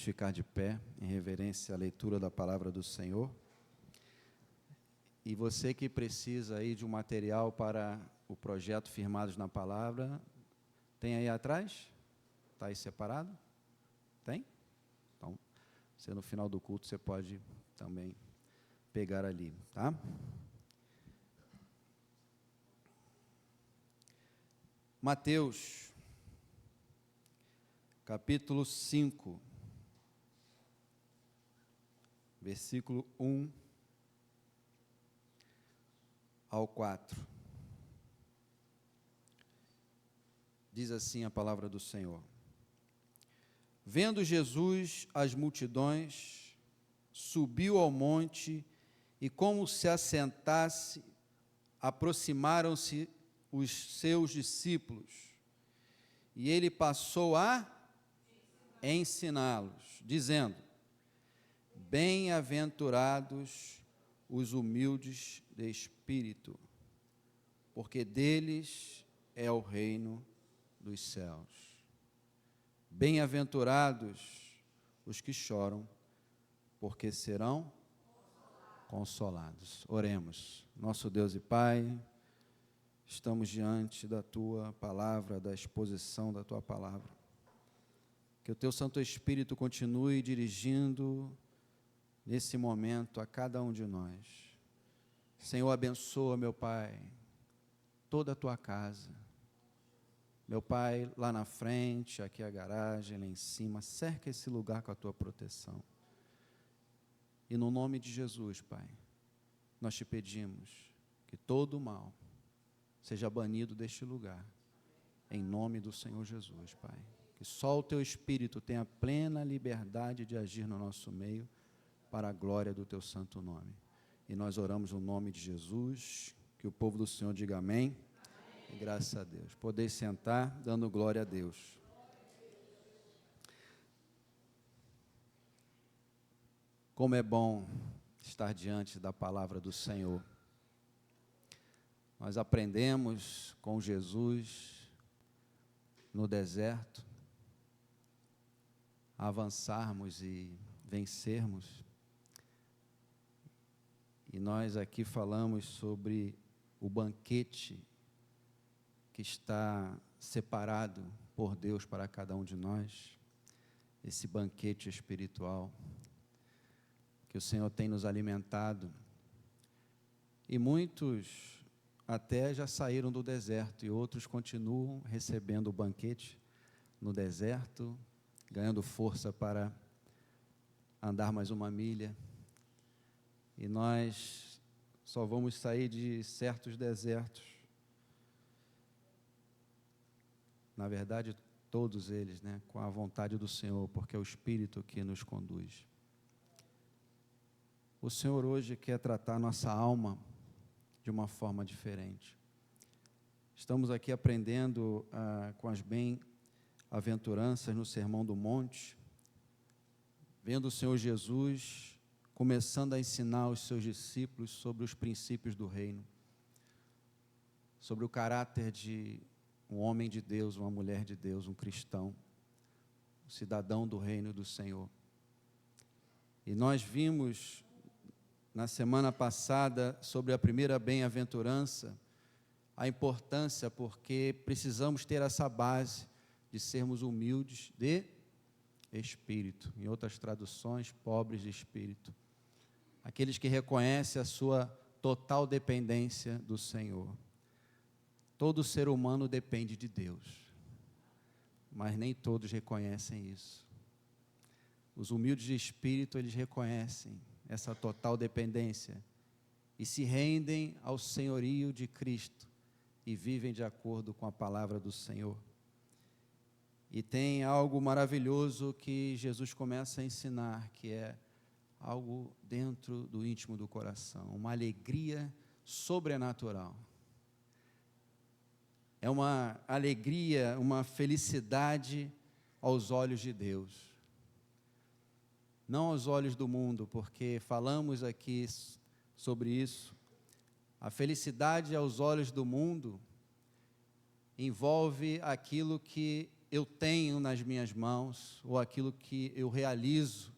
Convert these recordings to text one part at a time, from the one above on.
ficar de pé, em reverência à leitura da palavra do Senhor. E você que precisa aí de um material para o projeto Firmados na Palavra, tem aí atrás? Está aí separado? Tem? Então, você no final do culto, você pode também pegar ali, tá? Mateus, capítulo 5, versículo 1 ao 4. Diz assim a palavra do Senhor. Vendo Jesus as multidões, subiu ao monte e, como se assentasse, aproximaram-se os seus discípulos, e ele passou a ensiná-los, dizendo: Bem-aventurados os humildes de espírito, porque deles é o reino dos céus. Bem-aventurados os que choram, porque serão consolados. Oremos. Nosso Deus e Pai, estamos diante da Tua palavra, da exposição da Tua palavra. Que o Teu Santo Espírito continue dirigindo nesse momento a cada um de nós. Senhor, abençoa, meu Pai, toda a Tua casa. Meu Pai, lá na frente, aqui a garagem, lá em cima, cerca esse lugar com a Tua proteção. E no nome de Jesus, Pai, nós te pedimos que todo o mal seja banido deste lugar, em nome do Senhor Jesus, Pai. Que só o Teu Espírito tenha plena liberdade de agir no nosso meio, para a glória do Teu santo nome. E nós oramos no nome de Jesus, que o povo do Senhor diga amém. E graças a Deus. Podeis sentar, dando glória a Deus. Como é bom estar diante da palavra do Senhor. Nós aprendemos com Jesus no deserto a avançarmos e vencermos. E nós aqui falamos sobre o banquete que está separado por Deus para cada um de nós, esse banquete espiritual que o Senhor tem nos alimentado. E muitos até já saíram do deserto e outros continuam recebendo o banquete no deserto, ganhando força para andar mais uma milha. E nós só vamos sair de certos desertos, na verdade todos eles, com a vontade do Senhor, porque é o Espírito que nos conduz. O Senhor hoje quer tratar nossa alma de uma forma diferente. Estamos aqui aprendendo com as bem-aventuranças no Sermão do Monte, vendo o Senhor Jesus começando a ensinar os seus discípulos sobre os princípios do reino, sobre o caráter de um homem de Deus, uma mulher de Deus, um cristão, um cidadão do reino do Senhor. E nós vimos na semana passada sobre a primeira bem-aventurança, a importância, porque precisamos ter essa base de sermos humildes de espírito, em outras traduções, pobres de espírito, aqueles que reconhecem a sua total dependência do Senhor. Todo ser humano depende de Deus, mas nem todos reconhecem isso. Os humildes de espírito, eles reconhecem essa total dependência e se rendem ao senhorio de Cristo e vivem de acordo com a palavra do Senhor. E tem algo maravilhoso que Jesus começa a ensinar, que é algo dentro do íntimo do coração, uma alegria sobrenatural. É uma alegria, uma felicidade aos olhos de Deus. Não aos olhos do mundo, porque falamos aqui sobre isso. A felicidade aos olhos do mundo envolve aquilo que eu tenho nas minhas mãos, ou aquilo que eu realizo.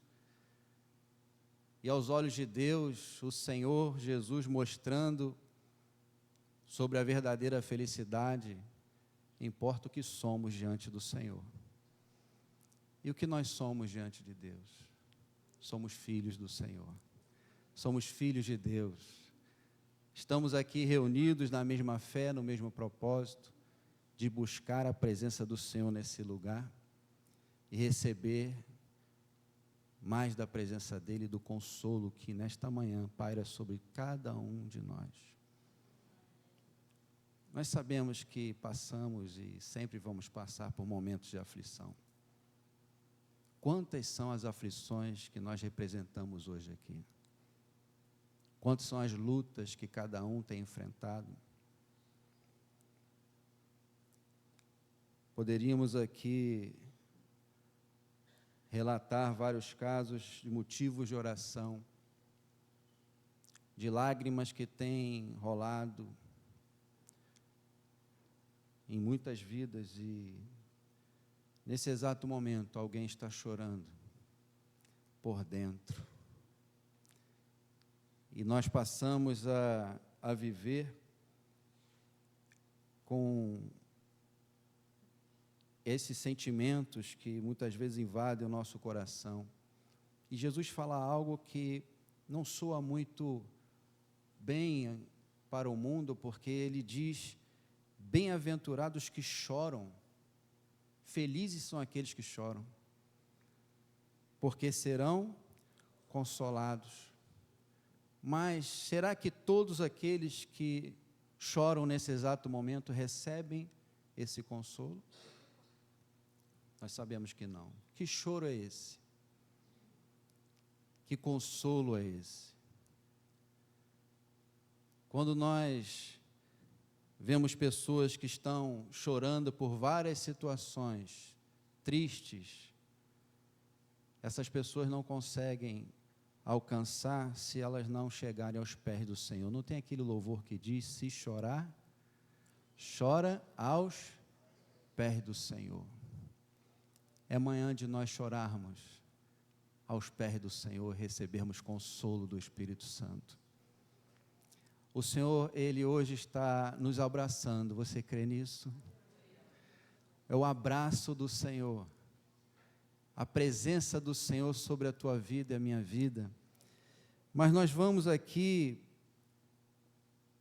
E aos olhos de Deus, o Senhor Jesus mostrando sobre a verdadeira felicidade, importa o que somos diante do Senhor. E o que nós somos diante de Deus? Somos filhos do Senhor. Somos filhos de Deus. Estamos aqui reunidos na mesma fé, no mesmo propósito, de buscar a presença do Senhor nesse lugar e receber mais da presença dEle, do consolo que nesta manhã paira sobre cada um de nós. Nós sabemos que passamos e sempre vamos passar por momentos de aflição. Quantas são as aflições que nós representamos hoje aqui? Quantas são as lutas que cada um tem enfrentado? Poderíamos aqui relatar vários casos de motivos de oração, de lágrimas que têm rolado em muitas vidas, e nesse exato momento alguém está chorando por dentro. E nós passamos a viver com esses sentimentos que muitas vezes invadem o nosso coração. E Jesus fala algo que não soa muito bem para o mundo, porque ele diz: bem-aventurados que choram, felizes são aqueles que choram, porque serão consolados. Mas será que todos aqueles que choram nesse exato momento recebem esse consolo? Nós sabemos que não. Que choro é esse? Que consolo é esse? Quando nós vemos pessoas que estão chorando por várias situações tristes, essas pessoas não conseguem alcançar se elas não chegarem aos pés do Senhor. Não tem aquele louvor que diz: se chorar, chora aos pés do Senhor. É manhã de nós chorarmos aos pés do Senhor, recebermos consolo do Espírito Santo. O Senhor, Ele hoje está nos abraçando. Você crê nisso? É o abraço do Senhor, a presença do Senhor sobre a tua vida e a minha vida. Mas nós vamos aqui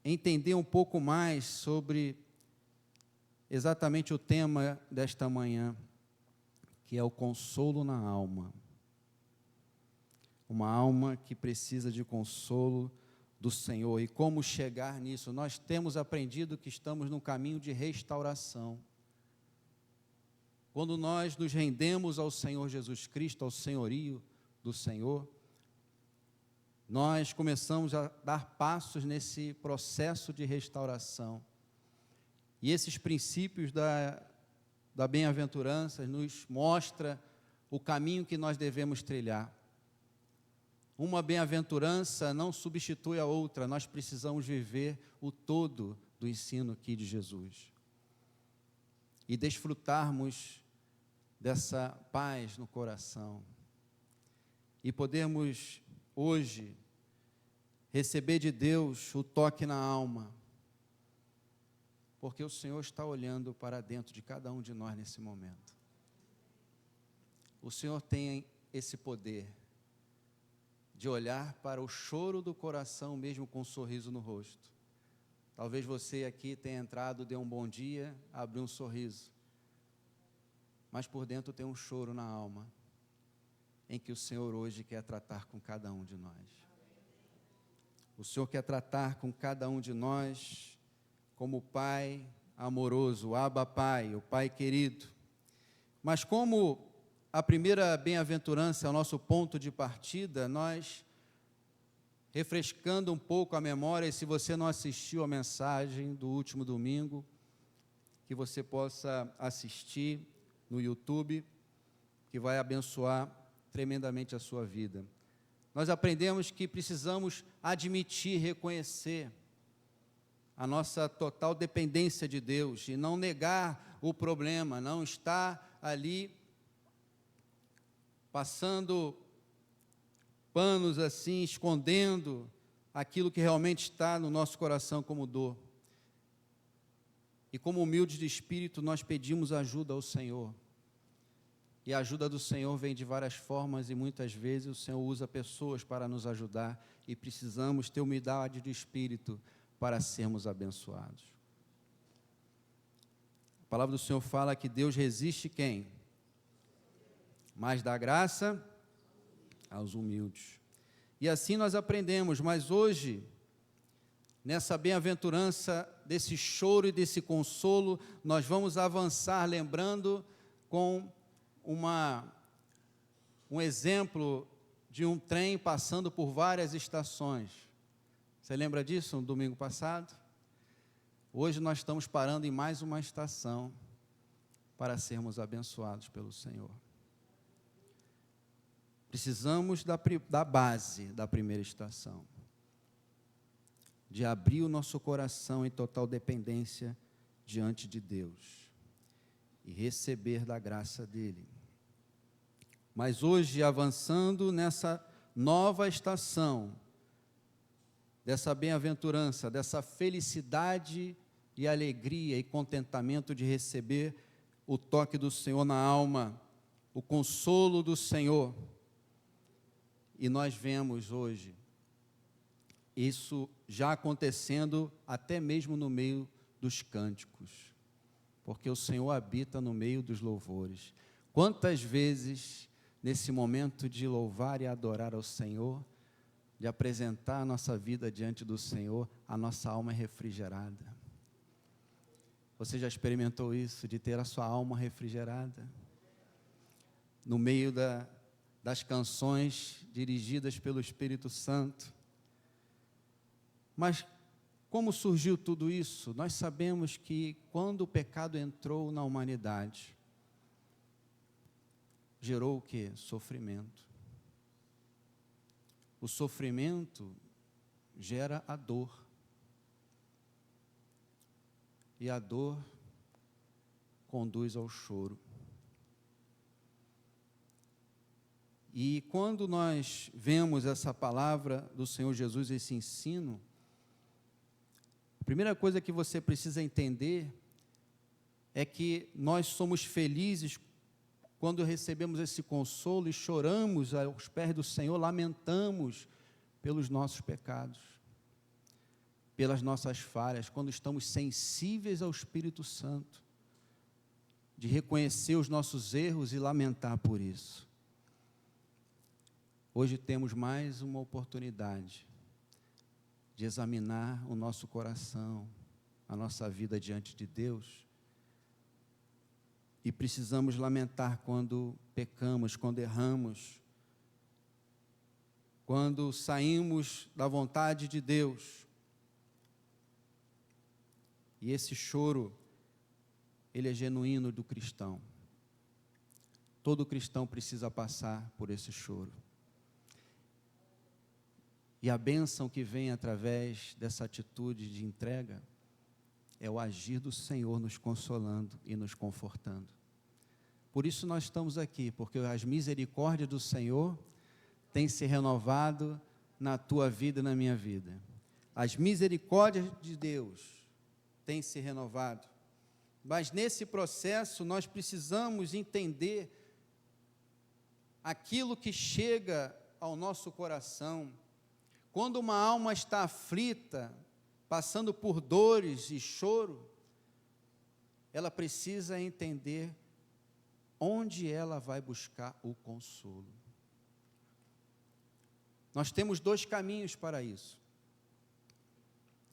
entender um pouco mais sobre exatamente o tema desta manhã, que é o consolo na alma. Uma alma que precisa de consolo do Senhor. E como chegar nisso? Nós temos aprendido que estamos num caminho de restauração. Quando nós nos rendemos ao Senhor Jesus Cristo, ao senhorio do Senhor, nós começamos a dar passos nesse processo de restauração. E esses princípios da bem-aventurança nos mostra o caminho que nós devemos trilhar. Uma bem-aventurança não substitui a outra, nós precisamos viver o todo do ensino aqui de Jesus e desfrutarmos dessa paz no coração e podermos hoje receber de Deus o toque na alma, porque o Senhor está olhando para dentro de cada um de nós nesse momento. O Senhor tem esse poder de olhar para o choro do coração, mesmo com um sorriso no rosto. Talvez você aqui tenha entrado, deu um bom dia, abriu um sorriso, mas por dentro tem um choro na alma, em que o Senhor hoje quer tratar com cada um de nós. O Senhor quer tratar com cada um de nós como o Pai amoroso, o Abba Pai, o Pai querido. Mas como a primeira bem-aventurança é o nosso ponto de partida, nós, refrescando um pouco a memória, e se você não assistiu a mensagem do último domingo, que você possa assistir no YouTube, que vai abençoar tremendamente a sua vida. Nós aprendemos que precisamos admitir, reconhecer a nossa total dependência de Deus e não negar o problema, não está ali passando panos assim, escondendo aquilo que realmente está no nosso coração como dor. E como humildes de espírito, nós pedimos ajuda ao Senhor. E a ajuda do Senhor vem de várias formas e muitas vezes o Senhor usa pessoas para nos ajudar e precisamos ter humildade de espírito para sermos abençoados. A palavra do Senhor fala que Deus resiste quem? Mas dá graça aos humildes. E assim nós aprendemos, mas hoje, nessa bem-aventurança, desse choro e desse consolo, nós vamos avançar lembrando com um exemplo de um trem passando por várias estações. Você lembra disso, no domingo passado? Hoje nós estamos parando em mais uma estação para sermos abençoados pelo Senhor. Precisamos da base da primeira estação, de abrir o nosso coração em total dependência diante de Deus e receber da graça dEle. Mas hoje, avançando nessa nova estação, dessa bem-aventurança, dessa felicidade e alegria e contentamento de receber o toque do Senhor na alma, o consolo do Senhor. E nós vemos hoje isso já acontecendo até mesmo no meio dos cânticos, porque o Senhor habita no meio dos louvores. Quantas vezes, nesse momento de louvar e adorar ao Senhor, de apresentar a nossa vida diante do Senhor, a nossa alma é refrigerada. Você já experimentou isso, de ter a sua alma refrigerada? No meio das canções dirigidas pelo Espírito Santo. Mas como surgiu tudo isso? Nós sabemos que quando o pecado entrou na humanidade, gerou o quê? Sofrimento. O sofrimento gera a dor. E a dor conduz ao choro. E quando nós vemos essa palavra do Senhor Jesus, esse ensino, a primeira coisa que você precisa entender é que nós somos felizes quando recebemos esse consolo e choramos aos pés do Senhor, lamentamos pelos nossos pecados, pelas nossas falhas, quando estamos sensíveis ao Espírito Santo, de reconhecer os nossos erros e lamentar por isso. Hoje temos mais uma oportunidade de examinar o nosso coração, a nossa vida diante de Deus, e precisamos lamentar quando pecamos, quando erramos, quando saímos da vontade de Deus. E esse choro, ele é genuíno do cristão. Todo cristão precisa passar por esse choro. E a bênção que vem através dessa atitude de entrega é o agir do Senhor nos consolando e nos confortando. Por isso nós estamos aqui, porque as misericórdias do Senhor têm se renovado na tua vida e na minha vida. As misericórdias de Deus têm se renovado. Mas nesse processo nós precisamos entender aquilo que chega ao nosso coração. Quando uma alma está aflita, passando por dores e choro, ela precisa entender onde ela vai buscar o consolo. Nós temos dois caminhos para isso.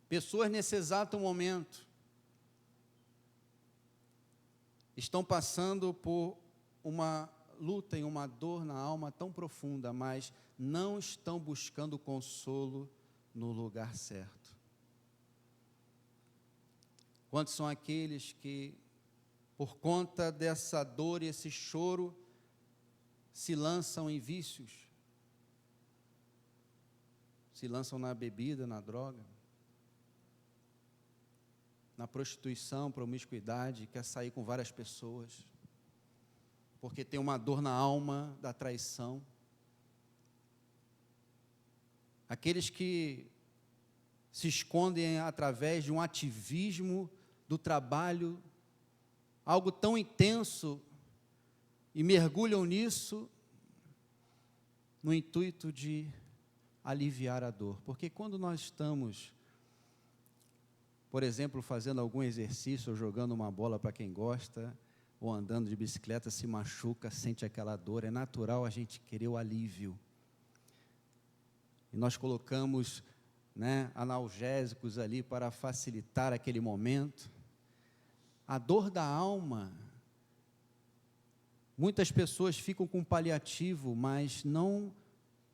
Pessoas nesse exato momento estão passando por uma luta e uma dor na alma tão profunda, mas não estão buscando consolo no lugar certo. Quantos são aqueles que, por conta dessa dor e esse choro, se lançam em vícios, se lançam na bebida, na droga? na prostituição, promiscuidade, quer sair com várias pessoas, porque tem uma dor na alma da traição. Aqueles que se escondem através de um ativismo do trabalho, algo tão intenso, e mergulham nisso no intuito de aliviar a dor. Porque quando nós estamos, por exemplo, fazendo algum exercício, ou jogando uma bola para quem gosta, ou andando de bicicleta, se machuca, sente aquela dor, é natural a gente querer o alívio. E nós colocamos, analgésicos ali para facilitar aquele momento. A dor da alma, muitas pessoas ficam com paliativo, mas não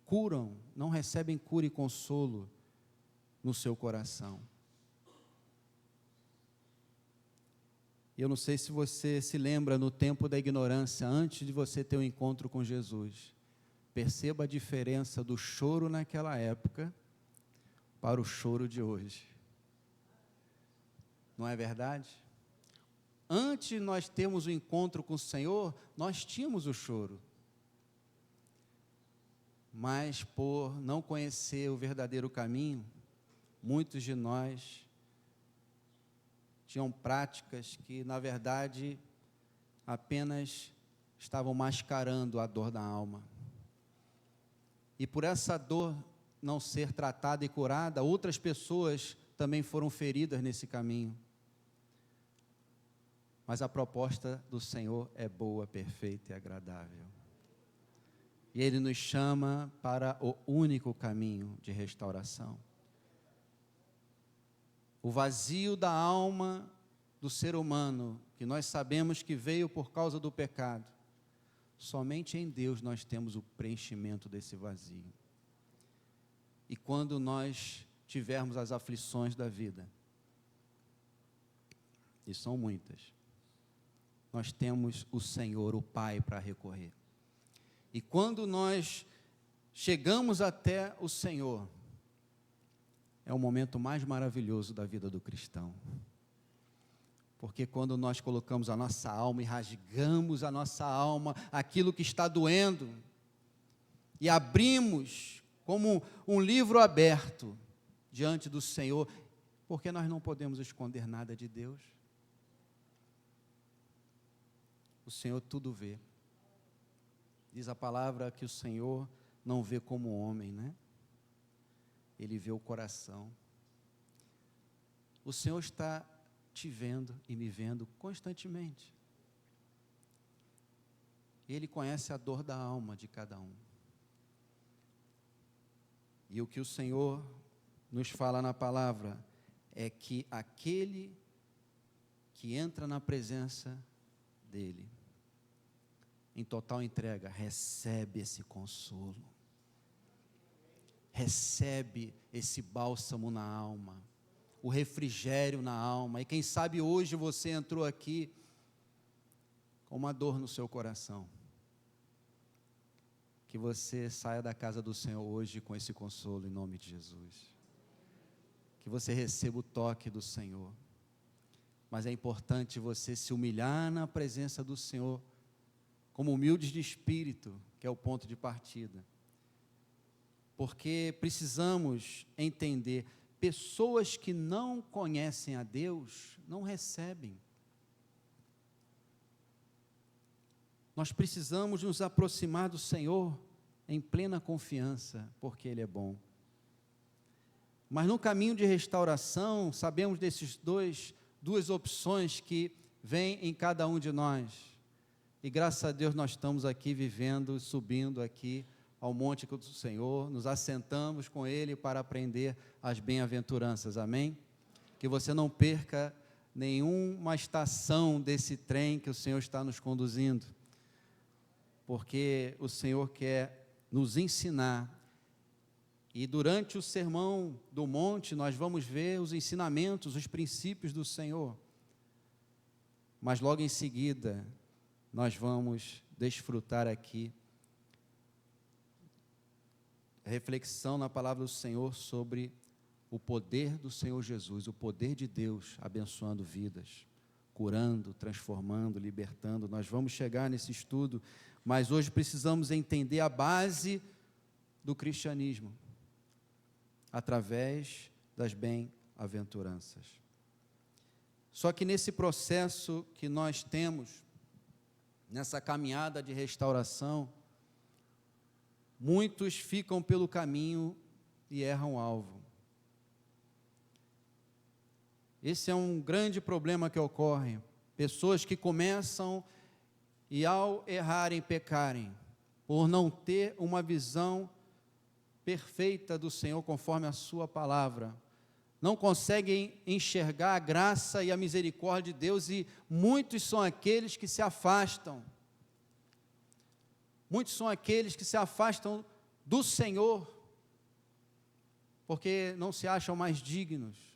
curam, não recebem cura e consolo no seu coração. Eu não sei se você se lembra no tempo da ignorância, antes de você ter um encontro com Jesus. Perceba a diferença do choro naquela época para o choro de hoje. Não é verdade? Antes de nós termos o encontro com o Senhor, nós tínhamos o choro. Mas por não conhecer o verdadeiro caminho, muitos de nós tinham práticas que, na verdade, apenas estavam mascarando a dor da alma. E por essa dor não ser tratada e curada, outras pessoas também foram feridas nesse caminho. Mas a proposta do Senhor é boa, perfeita e agradável. E Ele nos chama para o único caminho de restauração. O vazio da alma do ser humano, que nós sabemos que veio por causa do pecado, somente em Deus nós temos o preenchimento desse vazio. E quando nós tivermos as aflições da vida, e são muitas, nós temos o Senhor, o Pai, para recorrer. E quando nós chegamos até o Senhor, é o momento mais maravilhoso da vida do cristão. Porque quando nós colocamos a nossa alma e rasgamos a nossa alma, aquilo que está doendo, e abrimos como um livro aberto diante do Senhor, porque nós não podemos esconder nada de Deus. O Senhor tudo vê. Diz a palavra que o Senhor não vê como homem, né? Ele vê o coração. O Senhor está te vendo e me vendo constantemente. Ele conhece a dor da alma de cada um. E o que o Senhor nos fala na palavra é que aquele que entra na presença dEle, em total entrega, recebe esse consolo. Recebe esse bálsamo na alma, o refrigério na alma. E quem sabe hoje você entrou aqui com uma dor no seu coração. Que você saia da casa do Senhor hoje com esse consolo em nome de Jesus. Que você receba o toque do Senhor. Mas é importante você se humilhar na presença do Senhor, como humildes de espírito, que é o ponto de partida. Porque precisamos entender, pessoas que não conhecem a Deus, não recebem. Nós precisamos nos aproximar do Senhor em plena confiança, porque Ele é bom. Mas no caminho de restauração, sabemos desses duas opções que vêm em cada um de nós. E graças a Deus nós estamos aqui vivendo, subindo aqui ao monte do Senhor, nos assentamos com Ele para aprender as bem-aventuranças, amém? Que você não perca nenhuma estação desse trem que o Senhor está nos conduzindo, porque o Senhor quer nos ensinar, e durante o sermão do monte nós vamos ver os ensinamentos, os princípios do Senhor, mas logo em seguida nós vamos desfrutar aqui reflexão na palavra do Senhor sobre o poder do Senhor Jesus, o poder de Deus abençoando vidas, curando, transformando, libertando. Nós vamos chegar nesse estudo, mas hoje precisamos entender a base do cristianismo através das bem-aventuranças. Só que nesse processo que nós temos, nessa caminhada de restauração, muitos ficam pelo caminho e erram o alvo. Esse é um grande problema que ocorre. Pessoas que começam e, ao errarem, pecarem, por não ter uma visão perfeita do Senhor conforme a sua palavra, não conseguem enxergar a graça e a misericórdia de Deus, e muitos são aqueles que se afastam. Muitos são aqueles que se afastam do Senhor, porque não se acham mais dignos,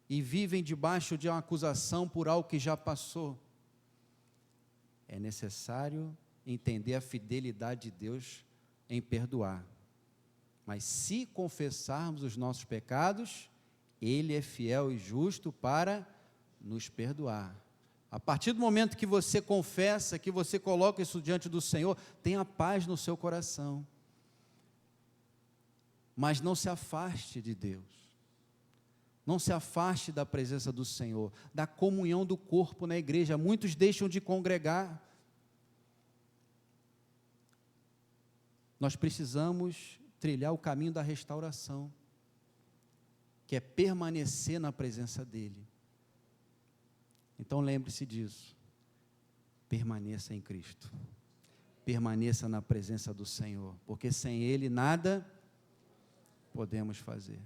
e vivem debaixo de uma acusação por algo que já passou. É necessário entender a fidelidade de Deus em perdoar. Mas se confessarmos os nossos pecados, Ele é fiel e justo para nos perdoar. A partir do momento que você confessa, que você coloca isso diante do Senhor, tenha paz no seu coração. Mas não se afaste de Deus. Não se afaste da presença do Senhor, da comunhão do corpo na igreja. Muitos deixam de congregar. Nós precisamos trilhar o caminho da restauração, que é permanecer na presença dEle. Então lembre-se disso. Permaneça em Cristo. Permaneça na presença do Senhor, porque sem Ele nada podemos fazer.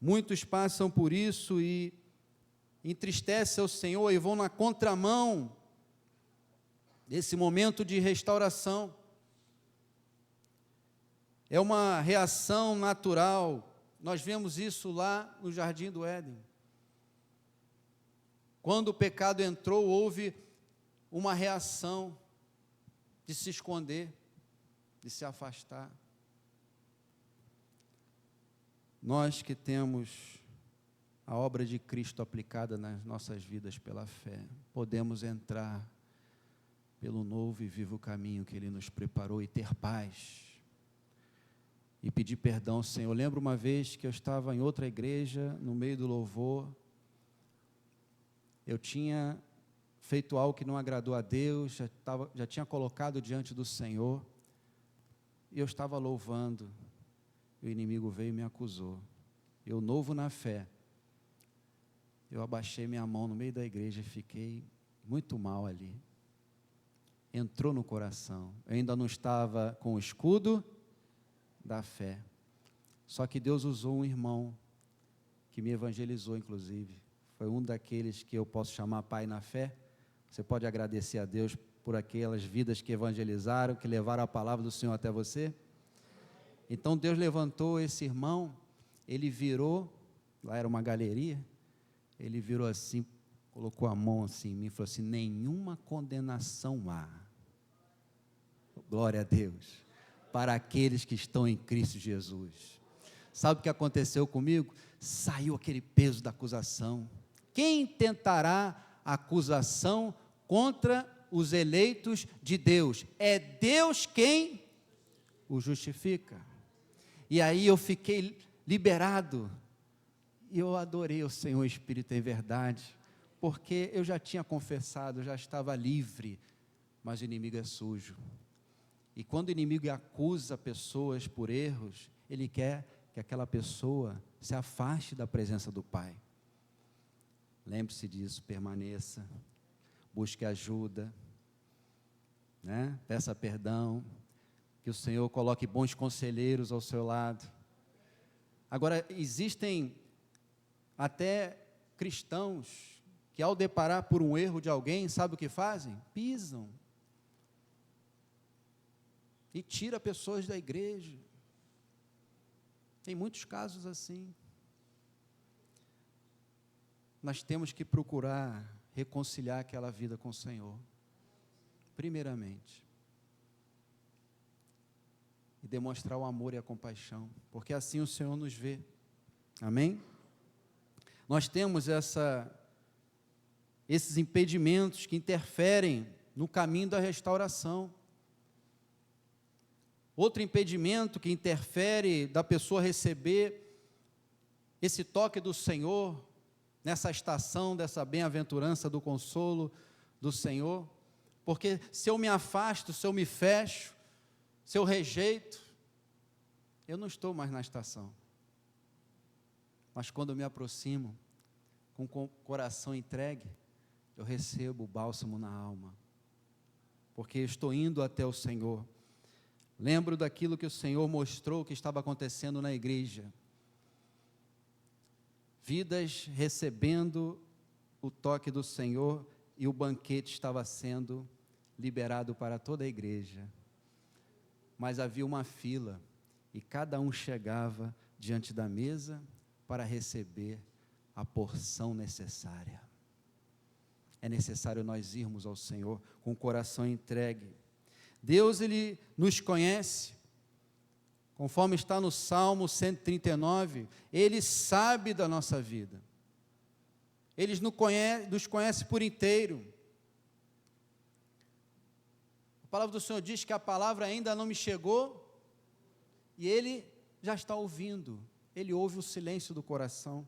Muitos passam por isso e entristecem ao Senhor e vão na contramão desse momento de restauração. É uma reação natural. Nós vemos isso lá no Jardim do Éden. Quando o pecado entrou, houve uma reação de se esconder, de se afastar. Nós que temos a obra de Cristo aplicada nas nossas vidas pela fé, podemos entrar pelo novo e vivo caminho que Ele nos preparou e ter paz. E pedir perdão ao Senhor. Eu lembro uma vez que eu estava em outra igreja, no meio do louvor. Eu tinha feito algo que não agradou a Deus, já tinha colocado diante do Senhor. E eu estava louvando. O inimigo veio e me acusou. Eu, novo na fé, eu abaixei minha mão no meio da igreja e fiquei muito mal ali. Entrou no coração. Eu ainda não estava com o escudo da fé. Só que Deus usou um irmão que me evangelizou, inclusive. Foi um daqueles que eu posso chamar pai na fé. Você pode agradecer a Deus por aquelas vidas que evangelizaram, que levaram a palavra do Senhor até você. Então Deus levantou esse irmão, ele virou, lá era uma galeria, ele virou assim, colocou a mão assim em mim e falou assim: nenhuma condenação há. Glória a Deus. Para aqueles que estão em Cristo Jesus. Sabe o que aconteceu comigo? Saiu aquele peso da acusação. Quem tentará acusação contra os eleitos de Deus? É Deus quem o justifica. E aí eu fiquei liberado, e eu adorei o Senhor Espírito em verdade, porque eu já tinha confessado, eu já estava livre, mas o inimigo é sujo. E quando o inimigo acusa pessoas por erros, ele quer que aquela pessoa se afaste da presença do Pai. Lembre-se disso, permaneça, busque ajuda, né? Peça perdão, que o Senhor coloque bons conselheiros ao seu lado. Agora, existem até cristãos que, ao deparar por um erro de alguém, sabe o que fazem? Pisam e tira pessoas da igreja. Tem muitos casos assim. Nós temos que procurar reconciliar aquela vida com o Senhor, primeiramente. e demonstrar o amor e a compaixão, porque assim o Senhor nos vê. Amém? Nós temos esses impedimentos que interferem no caminho da restauração. Outro impedimento que interfere da pessoa receber esse toque do Senhor, nessa estação dessa bem-aventurança do consolo do Senhor, porque se eu me afasto, se eu me fecho, se eu rejeito, eu não estou mais na estação. Mas quando eu me aproximo, com o coração entregue, eu recebo o bálsamo na alma, porque eu estou indo até o Senhor. Lembro daquilo que o Senhor mostrou que estava acontecendo na igreja. Vidas recebendo o toque do Senhor e o banquete estava sendo liberado para toda a igreja. Mas havia uma fila e cada um chegava diante da mesa para receber a porção necessária. É necessário nós irmos ao Senhor com o coração entregue. Deus, Ele nos conhece, conforme está no Salmo 139, Ele sabe da nossa vida, Ele nos conhece por inteiro. A palavra do Senhor diz que a palavra ainda não me chegou, e Ele já está ouvindo, Ele ouve o silêncio do coração.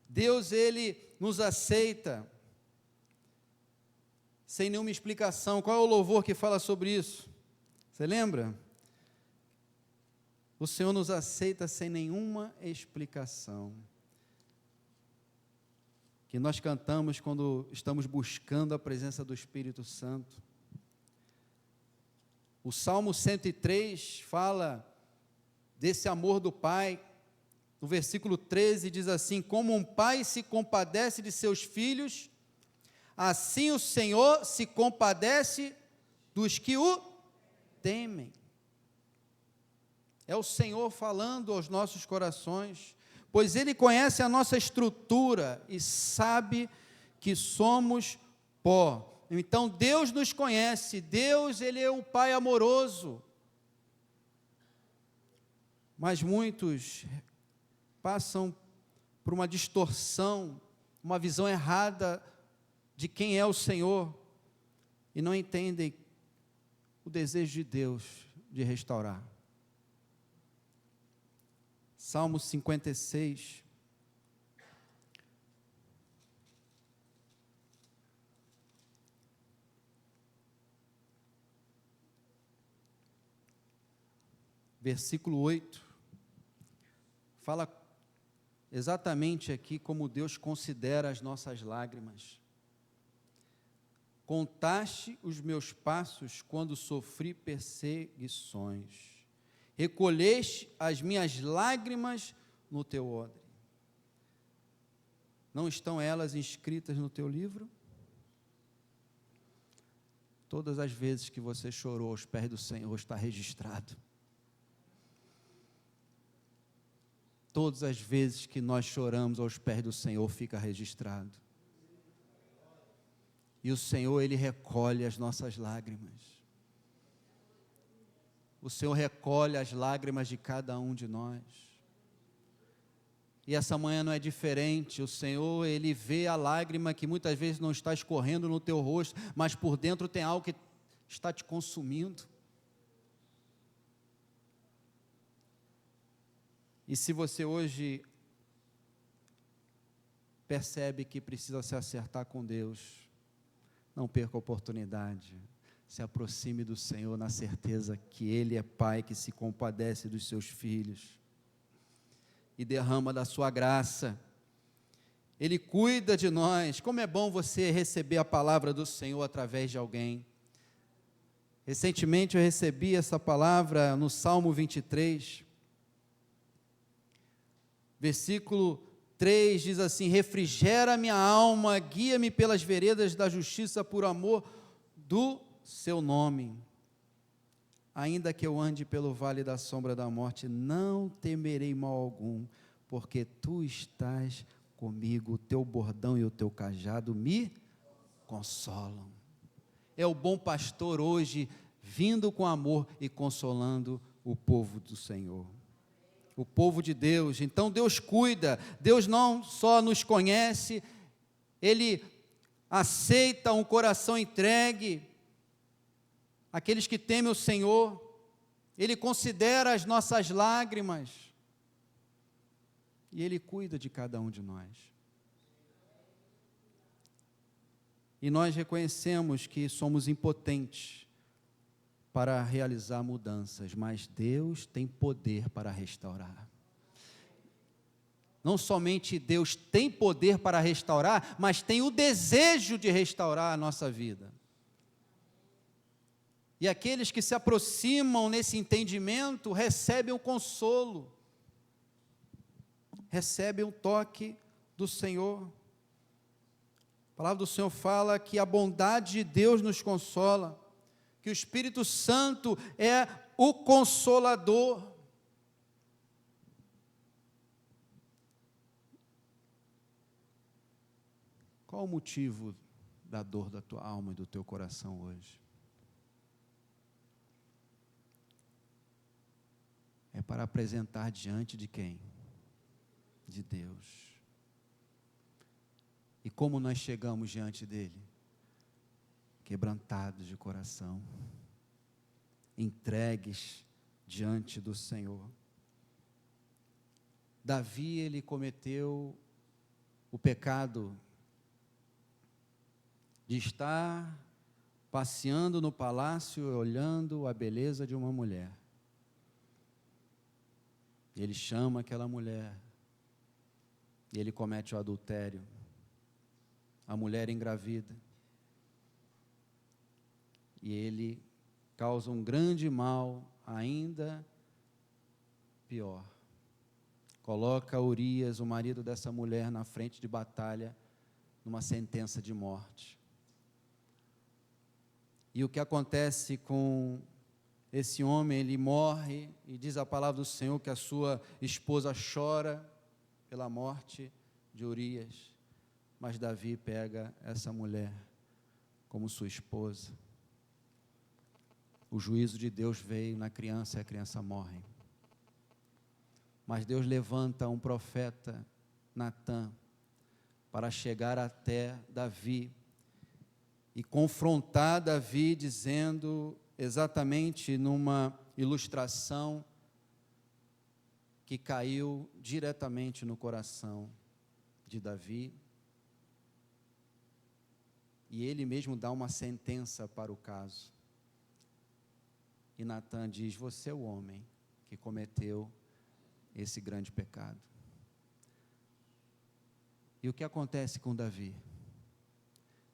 Deus, Ele nos aceita, sem nenhuma explicação. Qual é o louvor que fala sobre isso? Você lembra? O Senhor nos aceita sem nenhuma explicação. Que nós cantamos quando estamos buscando a presença do Espírito Santo. O Salmo 103 fala desse amor do Pai. No versículo 13 diz assim: como um pai se compadece de seus filhos, assim o Senhor se compadece dos que o temem. É o Senhor falando aos nossos corações, pois Ele conhece a nossa estrutura e sabe que somos pó. Então Deus nos conhece, Deus, Ele é o Pai amoroso. Mas muitos passam por uma distorção, uma visão errada de quem é o Senhor, e não entendem o desejo de Deus de restaurar. Salmo 56, versículo 8, fala exatamente aqui como Deus considera as nossas lágrimas. Contaste os meus passos quando sofri perseguições, recolheste as minhas lágrimas no teu odre. Não estão elas inscritas no teu livro? Todas as vezes que você chorou aos pés do Senhor está registrado. Todas as vezes que nós choramos aos pés do Senhor fica registrado. E o Senhor, Ele recolhe as nossas lágrimas. O Senhor recolhe as lágrimas de cada um de nós. E essa manhã não é diferente. O Senhor, Ele vê a lágrima que muitas vezes não está escorrendo no teu rosto, mas por dentro tem algo que está te consumindo. E se você hoje percebe que precisa se acertar com Deus, não perca a oportunidade, se aproxime do Senhor na certeza que Ele é Pai que se compadece dos seus filhos e derrama da sua graça. Ele cuida de nós. Como é bom você receber a palavra do Senhor através de alguém. Recentemente eu recebi essa palavra no Salmo 23, versículo 3 diz assim: refrigera minha alma, guia-me pelas veredas da justiça por amor do seu nome. Ainda que eu ande pelo vale da sombra da morte, não temerei mal algum, porque tu estás comigo, o teu bordão e o teu cajado me consolam. É o bom pastor hoje vindo com amor e consolando o povo do Senhor, o povo de Deus. Então Deus cuida, Deus não só nos conhece, Ele aceita um coração entregue, aqueles que temem o Senhor, Ele considera as nossas lágrimas, e Ele cuida de cada um de nós. E nós reconhecemos que somos impotentes para realizar mudanças, mas Deus tem poder para restaurar. Não somente Deus tem poder para restaurar, mas tem o desejo de restaurar a nossa vida. E aqueles que se aproximam nesse entendimento recebem o consolo, recebem o toque do Senhor. A palavra do Senhor fala que a bondade de Deus nos consola, que o Espírito Santo é o Consolador. Qual o motivo da dor da tua alma e do teu coração hoje? É para apresentar diante de quem? De Deus. E como nós chegamos diante dele? Quebrantados de coração, entregues diante do Senhor. Davi, ele cometeu o pecado de estar passeando no palácio, olhando a beleza de uma mulher. Ele chama aquela mulher, e ele comete o adultério. A mulher engravida. E ele causa um grande mal, ainda pior. Coloca Urias, o marido dessa mulher, na frente de batalha, numa sentença de morte. E o que acontece com esse homem? Ele morre, e diz a palavra do Senhor que a sua esposa chora pela morte de Urias, mas Davi pega essa mulher como sua esposa. O juízo de Deus veio na criança e a criança morre. Mas Deus levanta um profeta, Natã, para chegar até Davi e confrontar Davi, dizendo exatamente numa ilustração que caiu diretamente no coração de Davi. E ele mesmo dá uma sentença para o caso. E Natã diz: você é o homem que cometeu esse grande pecado. E o que acontece com Davi?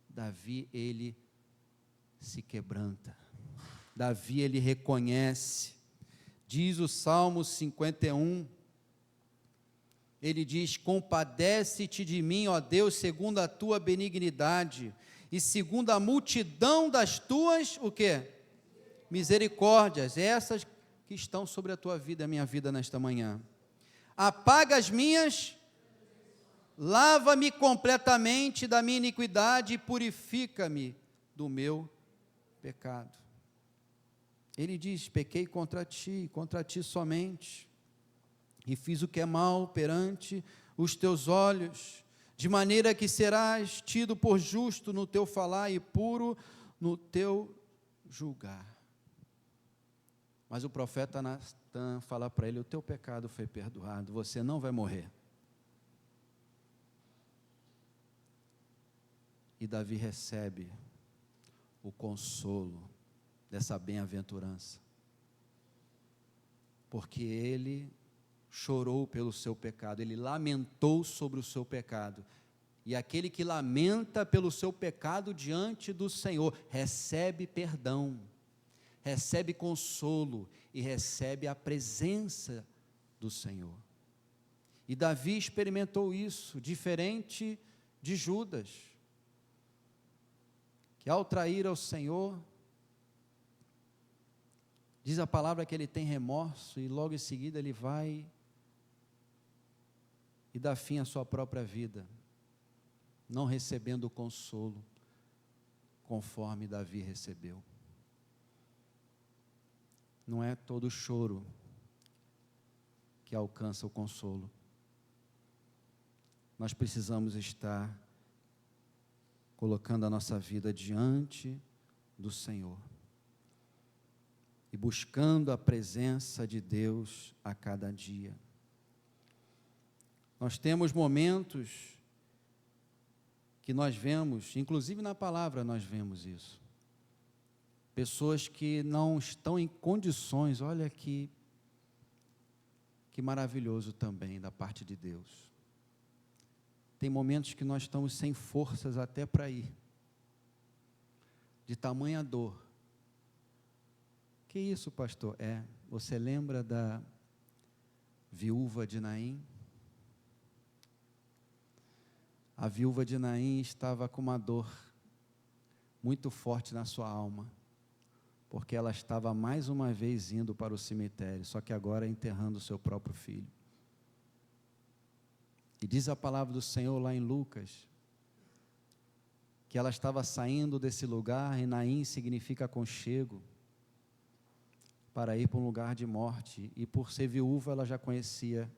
Davi, ele se quebranta. Davi, ele reconhece. Diz o Salmo 51, ele diz: compadece-te de mim, ó Deus, segundo a tua benignidade, e segundo a multidão das tuas, o quê? Misericórdias, essas que estão sobre a tua vida, a minha vida nesta manhã. Apaga as minhas, lava-me completamente da minha iniquidade e purifica-me do meu pecado. Ele diz: pequei contra ti somente, e fiz o que é mal perante os teus olhos, de maneira que serás tido por justo no teu falar e puro no teu julgar. Mas o profeta Natã fala para ele: o teu pecado foi perdoado, você não vai morrer. E Davi recebe o consolo dessa bem-aventurança, porque ele chorou pelo seu pecado, ele lamentou sobre o seu pecado, e aquele que lamenta pelo seu pecado diante do Senhor, recebe perdão, recebe consolo e recebe a presença do Senhor. E Davi experimentou isso, diferente de Judas, que ao trair ao Senhor, diz a palavra que ele tem remorso, e logo em seguida ele vai e dá fim à sua própria vida, não recebendo o consolo conforme Davi recebeu. não é todo choro que alcança o consolo. Nós precisamos estar colocando a nossa vida diante do Senhor e buscando a presença de Deus a cada dia. Nós temos momentos que nós vemos, inclusive na palavra nós vemos isso. Pessoas que não estão em condições, olha que maravilhoso também da parte de Deus. Tem momentos que nós estamos sem forças até para ir, de tamanha dor. Que isso, pastor? Você lembra da viúva de Naim? A viúva de Naim estava com uma dor muito forte na sua alma, porque ela estava mais uma vez indo para o cemitério, só que agora enterrando o seu próprio filho. E diz a palavra do Senhor lá em Lucas, que ela estava saindo desse lugar, e Naim significa aconchego, para ir para um lugar de morte, e por ser viúva ela já conhecia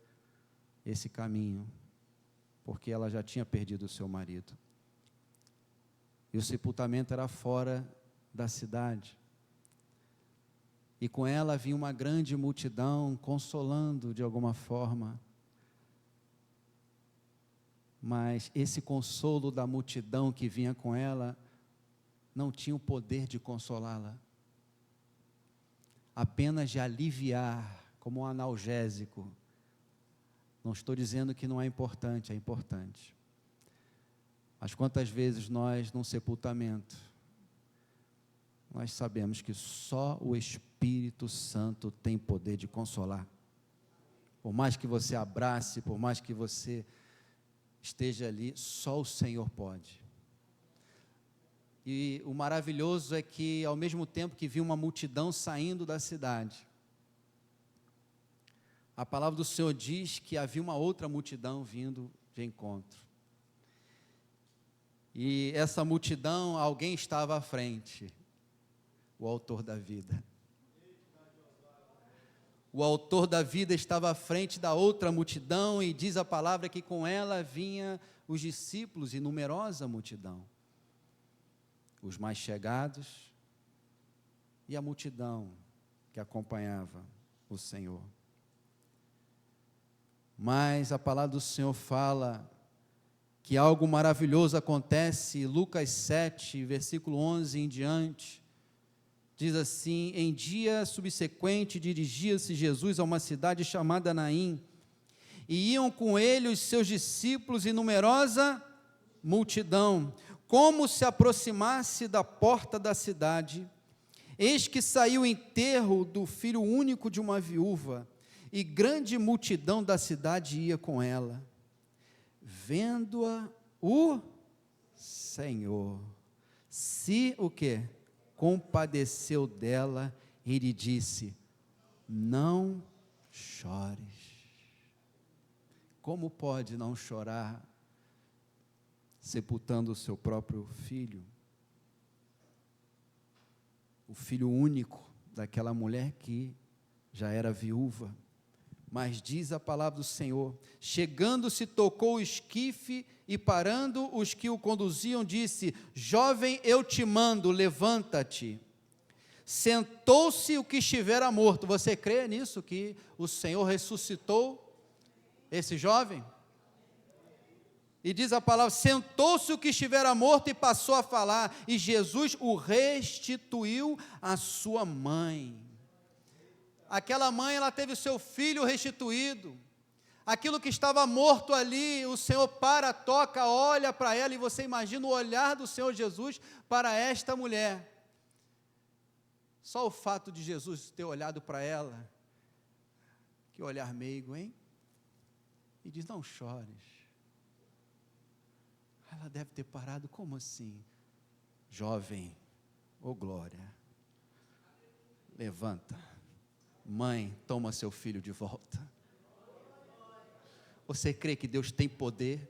esse caminho, porque ela já tinha perdido o seu marido. E o sepultamento era fora da cidade. E com ela vinha uma grande multidão, consolando de alguma forma. Mas esse consolo da multidão que vinha com ela, não tinha o poder de consolá-la. Apenas de aliviar, como um analgésico. Não estou dizendo que não é importante, é importante. Mas quantas vezes nós, num sepultamento, nós sabemos que só o Espírito Santo tem poder de consolar. Por mais que você abrace, por mais que você esteja ali, só o Senhor pode. E o maravilhoso é que, ao mesmo tempo que viu uma multidão saindo da cidade, a palavra do Senhor diz que havia uma outra multidão vindo de encontro. E essa multidão, alguém estava à frente. O autor da vida. O autor da vida estava à frente da outra multidão, e diz a palavra que com ela vinha os discípulos e numerosa multidão. Os mais chegados e a multidão que acompanhava o Senhor. Mas a palavra do Senhor fala que algo maravilhoso acontece, Lucas 7, versículo 11 em diante. Diz assim: em dia subsequente dirigia-se Jesus a uma cidade chamada Naim, e iam com ele os seus discípulos e numerosa multidão. Como se aproximasse da porta da cidade, eis que saiu o enterro do filho único de uma viúva, e grande multidão da cidade ia com ela. Vendo-a o Senhor, se o quê? Compadeceu dela e lhe disse: não chores. Como pode não chorar sepultando o seu próprio filho? O filho único daquela mulher que já era viúva. Mas diz a palavra do Senhor: chegando-se, tocou o esquife, e parando os que o conduziam, disse: jovem, eu te mando, levanta-te. Sentou-se o que estivera morto. Você crê nisso, que o Senhor ressuscitou esse jovem? E diz a palavra: sentou-se o que estivera morto e passou a falar, e Jesus o restituiu à sua mãe. Aquela mãe, ela teve o seu filho restituído. Aquilo que estava morto ali, o Senhor para, toca, olha para ela, e você imagina o olhar do Senhor Jesus para esta mulher. Só o fato de Jesus ter olhado para ela, que olhar meigo, hein? E diz: não chores. Ela deve ter parado: como assim? Jovem, ô glória, levanta. Mãe, toma seu filho de volta. Você crê que Deus tem poder?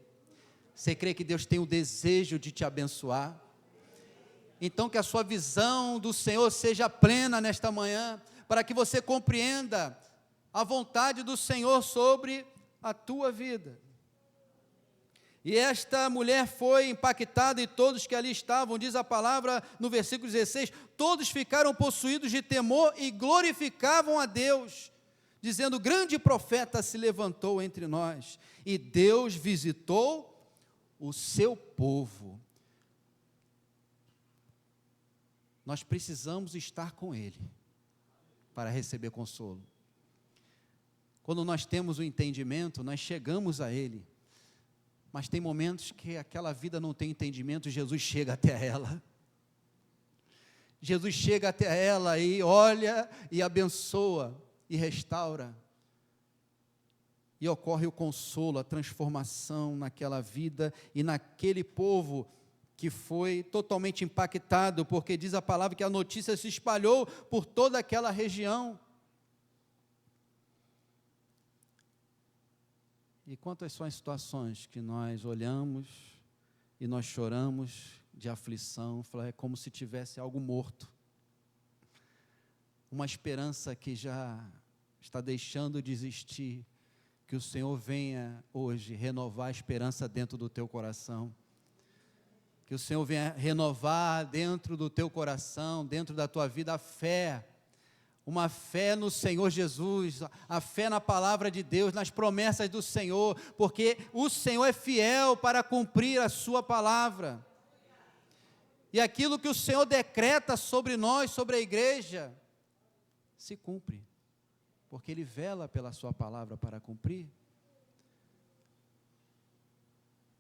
Você crê que Deus tem o desejo de te abençoar? Então que a sua visão do Senhor seja plena nesta manhã, para que você compreenda a vontade do Senhor sobre a tua vida. E esta mulher foi impactada, e todos que ali estavam, diz a palavra no versículo 16, todos ficaram possuídos de temor e glorificavam a Deus, dizendo: grande profeta se levantou entre nós, e Deus visitou o seu povo. Nós precisamos estar com Ele para receber consolo. Quando nós temos o entendimento, nós chegamos a Ele. Mas tem momentos que aquela vida não tem entendimento, Jesus chega até ela. Jesus chega até ela e olha e abençoa e restaura. E ocorre o consolo, a transformação naquela vida e naquele povo que foi totalmente impactado, porque diz a palavra que a notícia se espalhou por toda aquela região. E quantas são as situações que nós olhamos e nós choramos de aflição, é como se tivesse algo morto, uma esperança que já está deixando de existir, que o Senhor venha hoje renovar a esperança dentro do teu coração, que o Senhor venha renovar dentro do teu coração, dentro da tua vida, a fé, uma fé no Senhor Jesus, a fé na palavra de Deus, nas promessas do Senhor, porque o Senhor é fiel para cumprir a sua palavra, e aquilo que o Senhor decreta sobre nós, sobre a igreja, se cumpre, porque Ele vela pela sua palavra para cumprir.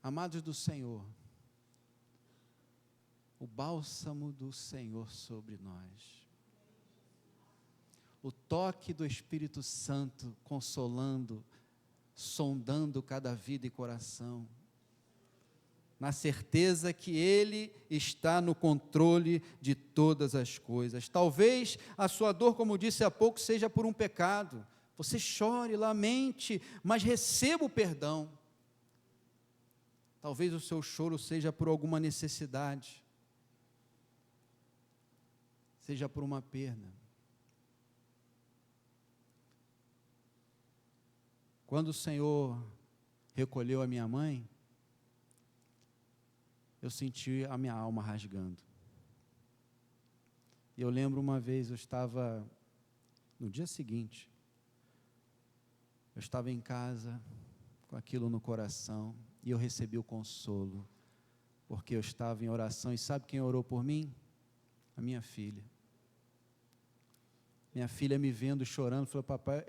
Amados do Senhor, o bálsamo do Senhor sobre nós, o toque do Espírito Santo consolando, sondando cada vida e coração, na certeza que Ele está no controle de todas as coisas. Talvez a sua dor, como disse há pouco, seja por um pecado. Você chore, lamente, mas receba o perdão. Talvez o seu choro seja por alguma necessidade, seja por uma perda. Quando o Senhor recolheu a minha mãe, eu senti a minha alma rasgando. E eu lembro uma vez, eu estava, no dia seguinte, eu estava em casa, com aquilo no coração, e eu recebi o consolo, porque eu estava em oração, e sabe quem orou por mim? A minha filha. Minha filha me vendo chorando, falou: papai,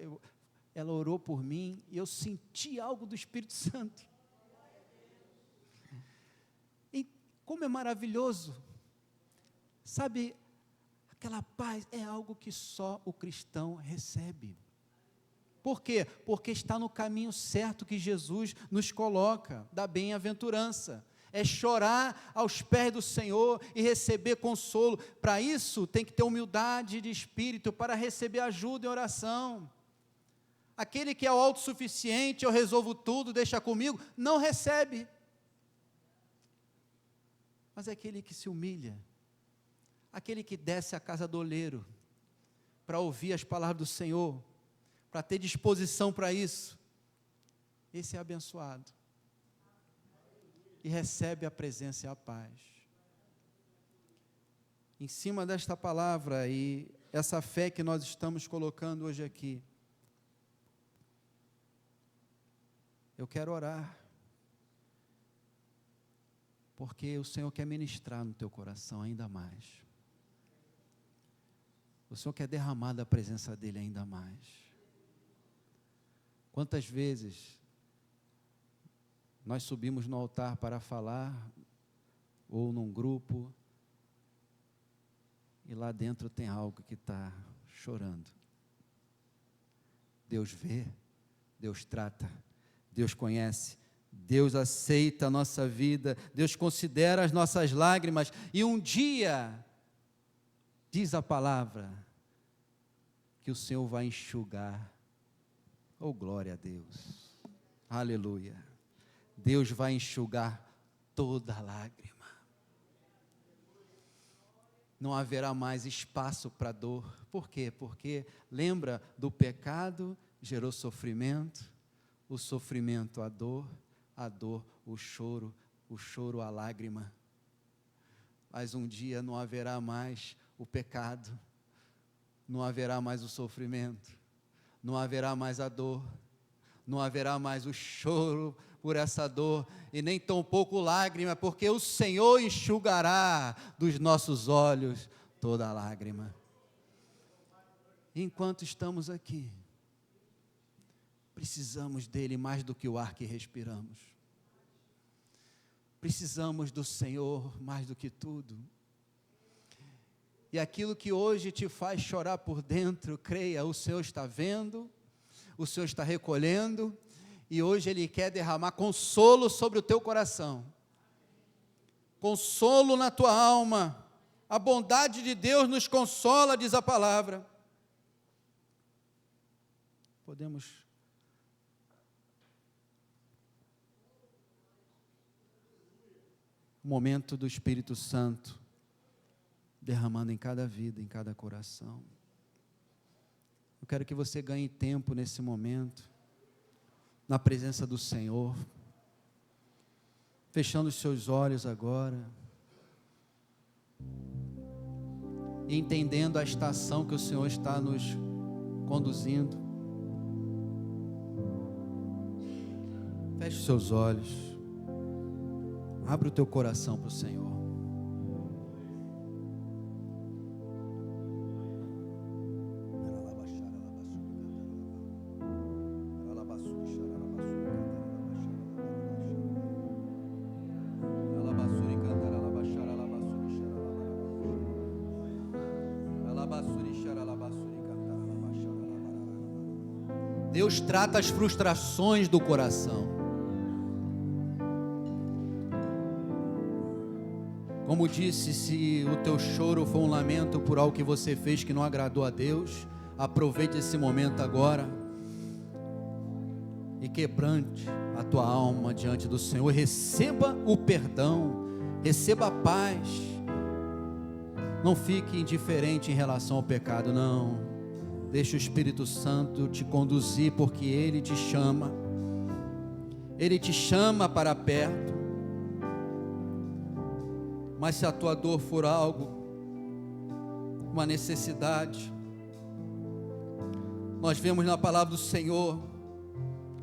ela orou por mim, e eu senti algo do Espírito Santo. E como é maravilhoso, sabe, aquela paz é algo que só o cristão recebe. Por quê? Porque está no caminho certo que Jesus nos coloca, da bem-aventurança. É chorar aos pés do Senhor e receber consolo. Para isso, tem que ter humildade de espírito, para receber ajuda em oração. Aquele que é o autossuficiente, eu resolvo tudo, deixa comigo, não recebe. Mas aquele que se humilha, aquele que desce à casa do oleiro, para ouvir as palavras do Senhor, para ter disposição para isso, esse é abençoado, e recebe a presença e a paz. Em cima desta palavra e essa fé que nós estamos colocando hoje aqui, eu quero orar, porque o Senhor quer ministrar no teu coração ainda mais. O Senhor quer derramar da presença dEle ainda mais. Quantas vezes nós subimos no altar para falar, ou num grupo, e lá dentro tem algo que está chorando. Deus vê, Deus trata, Deus conhece, Deus aceita a nossa vida, Deus considera as nossas lágrimas, e um dia, diz a palavra, que o Senhor vai enxugar. Oh, glória a Deus, aleluia. Deus vai enxugar toda lágrima. não haverá mais espaço para dor. Por quê? Porque lembra do pecado gerou sofrimento, o sofrimento a dor o choro a lágrima. Mas um dia não haverá mais o pecado, não haverá mais o sofrimento, não haverá mais a dor, não haverá mais o choro por essa dor, e nem tampouco lágrima, porque o Senhor enxugará dos nossos olhos toda a lágrima. Enquanto estamos aqui, precisamos dele mais do que o ar que respiramos. Precisamos do Senhor mais do que tudo. E aquilo que hoje te faz chorar por dentro, creia, o Senhor está vendo, o Senhor está recolhendo, e hoje Ele quer derramar consolo sobre o teu coração, consolo na tua alma. A bondade de Deus nos consola, diz a palavra. Podemos momento do Espírito Santo derramando em cada vida, em cada coração. Eu quero que você ganhe tempo nesse momento, na presença do Senhor, fechando os seus olhos agora, e entendendo a estação que o Senhor está nos conduzindo. Feche os seus olhos, abre o teu coração para o Senhor. Deus trata as frustrações do coração. Como disse, se o teu choro for um lamento por algo que você fez que não agradou a Deus, aproveite esse momento agora e quebrante a tua alma diante do Senhor. Receba o perdão, receba a paz. Não fique indiferente em relação ao pecado, não. Deixa o Espírito Santo te conduzir, porque Ele te chama. Ele te chama para perto. Mas se a tua dor for algo, uma necessidade, nós vemos na palavra do Senhor,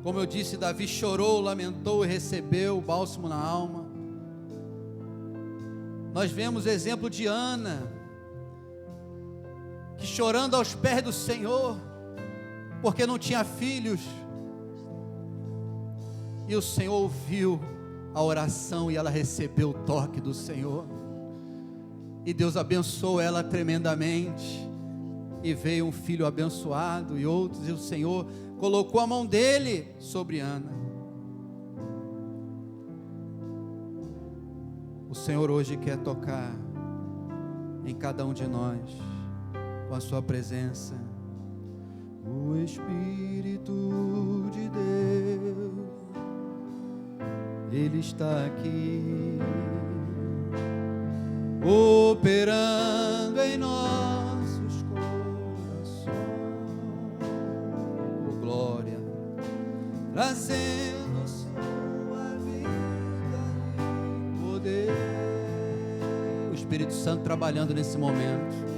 como eu disse, Davi chorou, lamentou e recebeu o bálsamo na alma. Nós vemos o exemplo de Ana, que chorando aos pés do Senhor, porque não tinha filhos, e o Senhor ouviu a oração e ela recebeu o toque do Senhor, e Deus abençoou ela tremendamente, e veio um filho abençoado, e outros, e o Senhor colocou a mão dele sobre Ana. O Senhor hoje quer tocar em cada um de nós, com a sua presença. O Espírito de Deus, Ele está aqui, operando em nossos corações, oh glória, trazendo sua vida e poder. O Espírito Santo trabalhando nesse momento.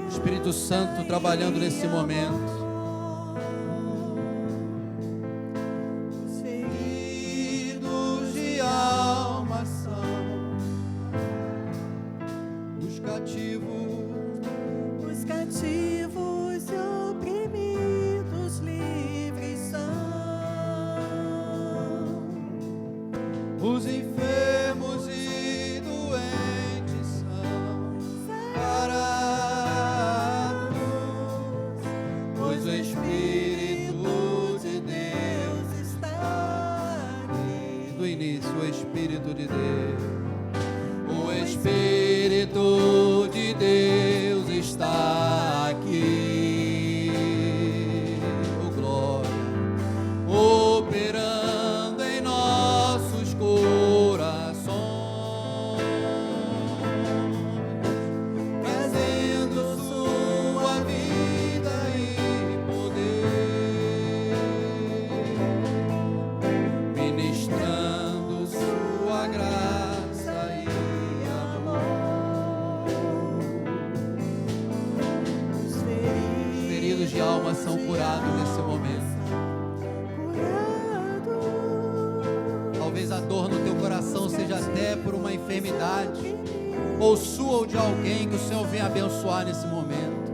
Espírito Santo trabalhando nesse momento. Os feridos de alma são os cativos e oprimidos livres são os enfermos e doentes são sarados. O Espírito de Deus está aqui. Do início, o Espírito de Deus, o Espírito de Deus está aqui. almas são curados nesse momento. Talvez a dor no teu coração seja até por uma enfermidade, ou sua ou de alguém, que o Senhor venha abençoar nesse momento.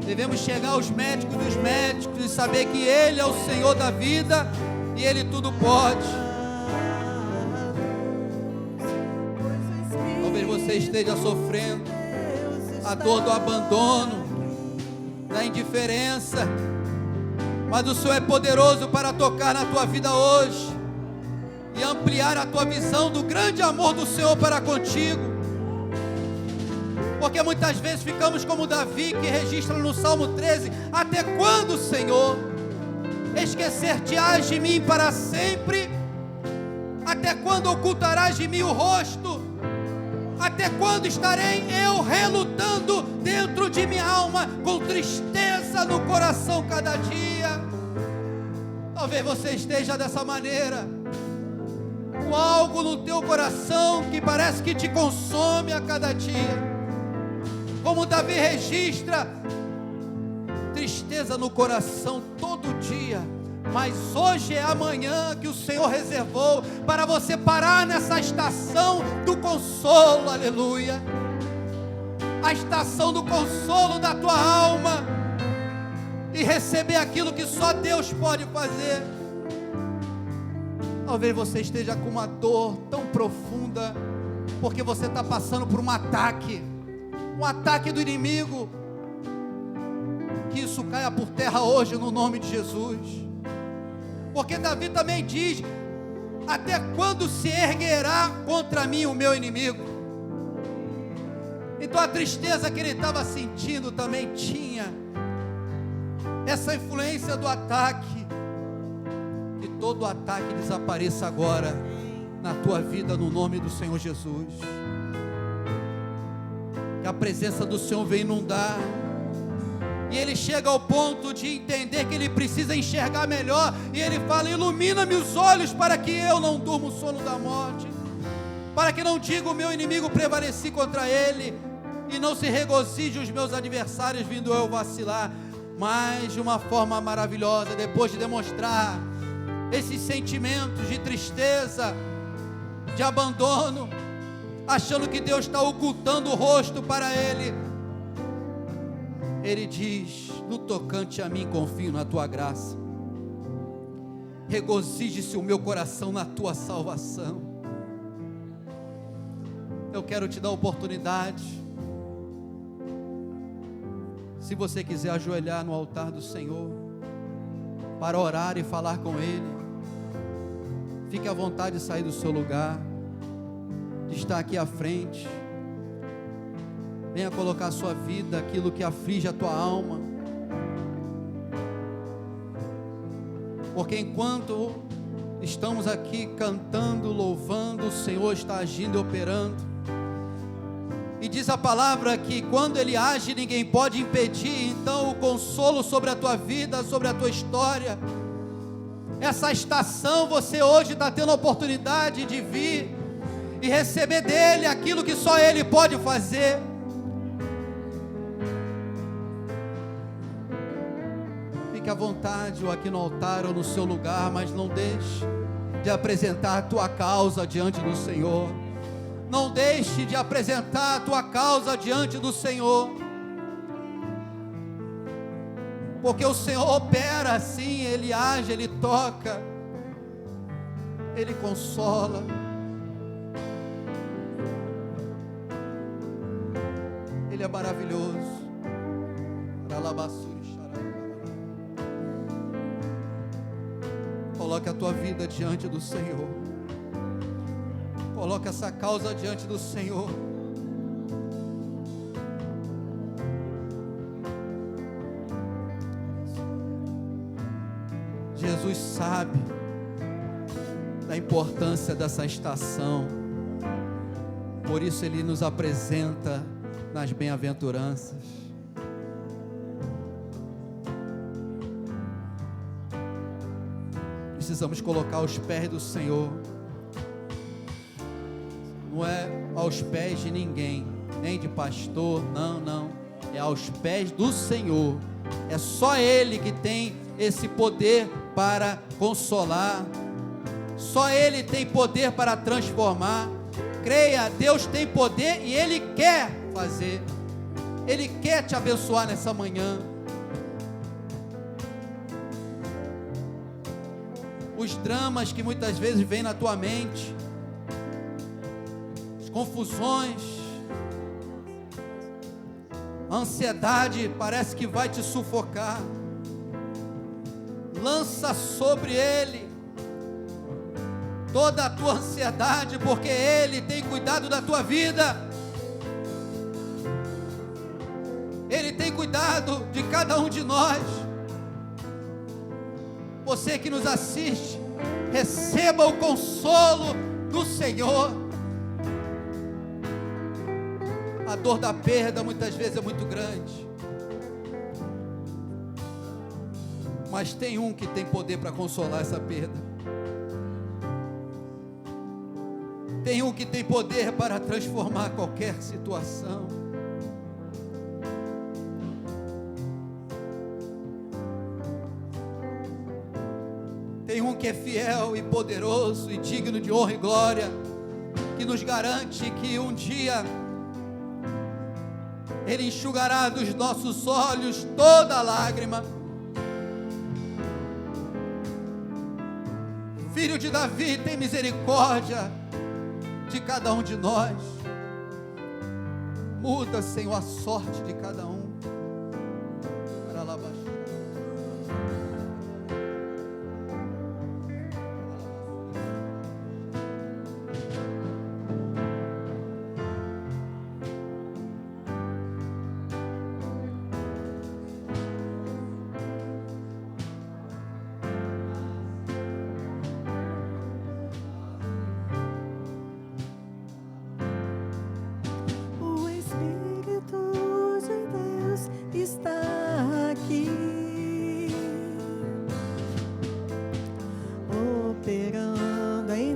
Devemos chegar aos médicos dos médicos e saber que Ele é o Senhor da vida e Ele tudo pode. Talvez você esteja sofrendo a dor do abandono, da indiferença, mas o Senhor é poderoso para tocar na tua vida hoje e ampliar a tua visão do grande amor do Senhor para contigo. Porque muitas vezes ficamos como Davi, que registra no Salmo 13: até quando, Senhor, esquecer-te-ás de mim para sempre? Até quando ocultarás de mim o rosto? Até quando estarei eu relutando dentro de minha alma, com tristeza no coração cada dia? Talvez você esteja dessa maneira, com algo no teu coração que parece que te consome a cada dia. Como Davi registra, tristeza no coração todo dia, mas hoje é a manhã que o Senhor reservou para você parar nessa estação do consolo, aleluia, a estação do consolo da tua alma, e receber aquilo que só Deus pode fazer. Talvez você esteja com uma dor tão profunda, porque você está passando por um ataque do inimigo. Que isso caia por terra hoje no nome de Jesus. Porque Davi também diz: até quando se erguerá contra mim o meu inimigo? Então a tristeza que ele estava sentindo também tinha essa influência do ataque. Que todo ataque desapareça agora na tua vida no nome do Senhor Jesus. Que a presença do Senhor venha inundar, e ele chega ao ponto de entender que ele precisa enxergar melhor, e ele fala: ilumina-me os olhos para que eu não durma o sono da morte, para que não diga o meu inimigo prevaleci contra ele, e não se regozije os meus adversários vindo eu vacilar. Mas de uma forma maravilhosa, depois de demonstrar esses sentimentos de tristeza, de abandono, achando que Deus está ocultando o rosto para ele, ele diz: no tocante a mim confio na tua graça, regozije-se o meu coração na tua salvação. Eu quero te dar a oportunidade, se você quiser ajoelhar no altar do Senhor, para orar e falar com Ele. Fique à vontade de sair do seu lugar, de estar aqui à frente. Venha colocar a sua vida, aquilo que aflige a tua alma. Porque enquanto estamos aqui cantando, louvando, o Senhor está agindo e operando. E diz a palavra que quando Ele age, ninguém pode impedir. Então o consolo sobre a tua vida, sobre a tua história, essa estação, você hoje está tendo a oportunidade de vir e receber dEle aquilo que só Ele pode fazer. Fique à vontade, ou aqui no altar, ou no seu lugar, mas não deixe de apresentar a tua causa diante do Senhor. Não deixe de apresentar a tua causa diante do Senhor, porque o Senhor opera assim, Ele age, Ele toca, Ele consola. Ele é maravilhoso. Coloque a tua vida diante do Senhor. Coloque essa causa diante do Senhor. Jesus sabe da importância dessa estação. Por isso Ele nos apresenta nas bem-aventuranças. Precisamos colocar aos pés do Senhor. Não é aos pés de ninguém, nem de pastor, não. É aos pés do Senhor É só Ele que tem esse poder para consolar. Só Ele tem poder para transformar. Creia, Deus tem poder e Ele quer fazer. Ele quer te abençoar nessa manhã. Os dramas que muitas vezes vêm na tua mente, as confusões, a ansiedade parece que vai te sufocar. Lança sobre Ele toda a tua ansiedade, porque Ele tem cuidado da tua vida. Ele tem cuidado de cada um de nós. Você que nos assiste, receba o consolo do Senhor. A dor da perda muitas vezes é muito grande, mas tem um que tem poder para consolar essa perda. Tem um que tem poder para transformar qualquer situação. Tem um que é fiel e poderoso e digno de honra e glória, que nos garante que um dia Ele enxugará dos nossos olhos toda lágrima. Filho de Davi, tem misericórdia de cada um de nós. Muda, Senhor, a sorte de cada um. Para lá baixo.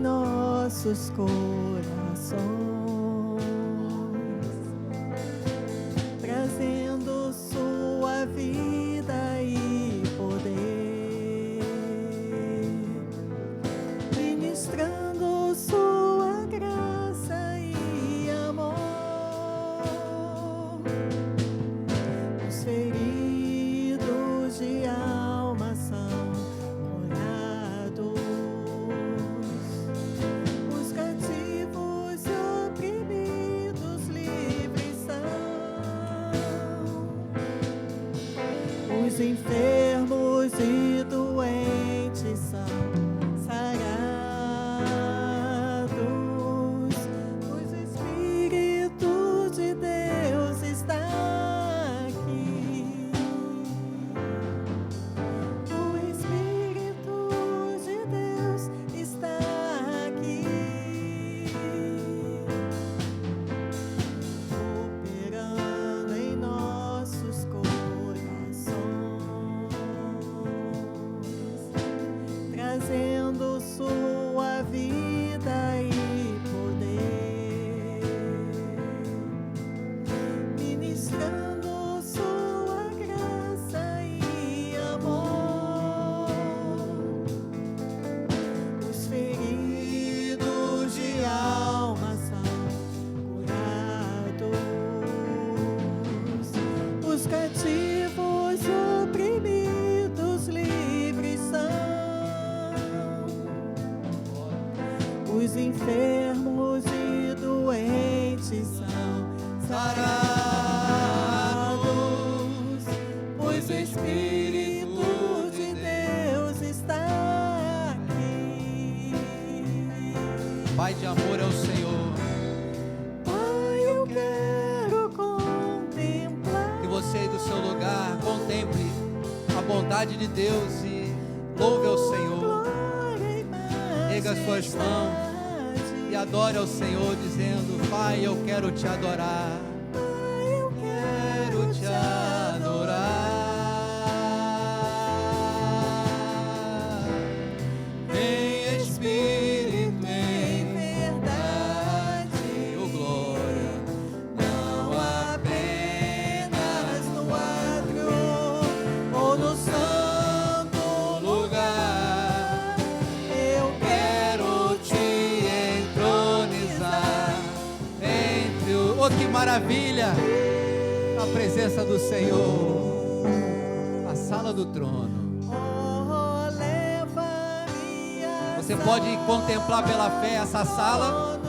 Nossos corações, trazendo sua vida e poder, ministrando sua graça e amor. Os feridos de alma são curados. Os enfermos e doentes são sarados. Os Espíritos de Deus estão aqui. O Espírito de Deus está aqui, operando em nossos corações, trazendo sua vida e poder, ministrando sua graça e amor. Os feridos de alma são curados, os cativos e oprimidos livres são. Os enfermos e doentes são sarados, pois o Espírito de Deus está aqui. Pai de amor é o Senhor. Pai, eu quero contemplar. Que você aí do seu lugar contemple a bondade de Deus e louve ao Senhor. Erga as suas mãos e adore ao Senhor, dizendo: Pai, eu quero te adorar. Pai, eu Quero te adorar. Em espírito, em verdade, oh glória. não apenas no adro maravilha a presença do Senhor, a sala do trono. Oh, leva-me à Você pode contemplar pela fé essa sala,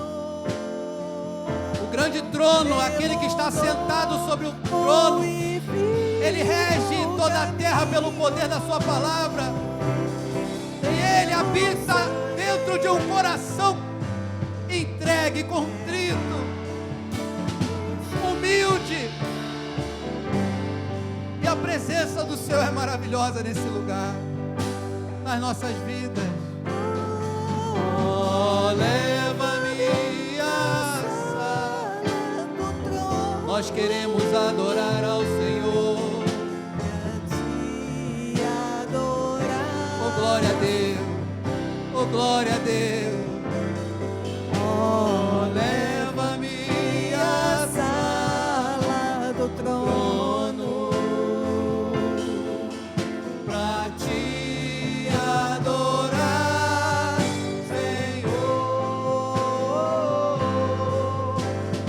o grande trono, aquele que está sentado sobre o trono. Ele rege toda a terra pelo poder da sua palavra, e Ele habita dentro de um coração entregue, contrito, humilde. E a presença do Senhor é maravilhosa nesse lugar, nas nossas vidas. Oh, leva-me à sala do trono. Nós queremos adorar ao Senhor. Te adorar. Oh, glória a Deus. Oh, glória a Deus. Oh, leva-me à sala do trono. pra te adorar, Senhor.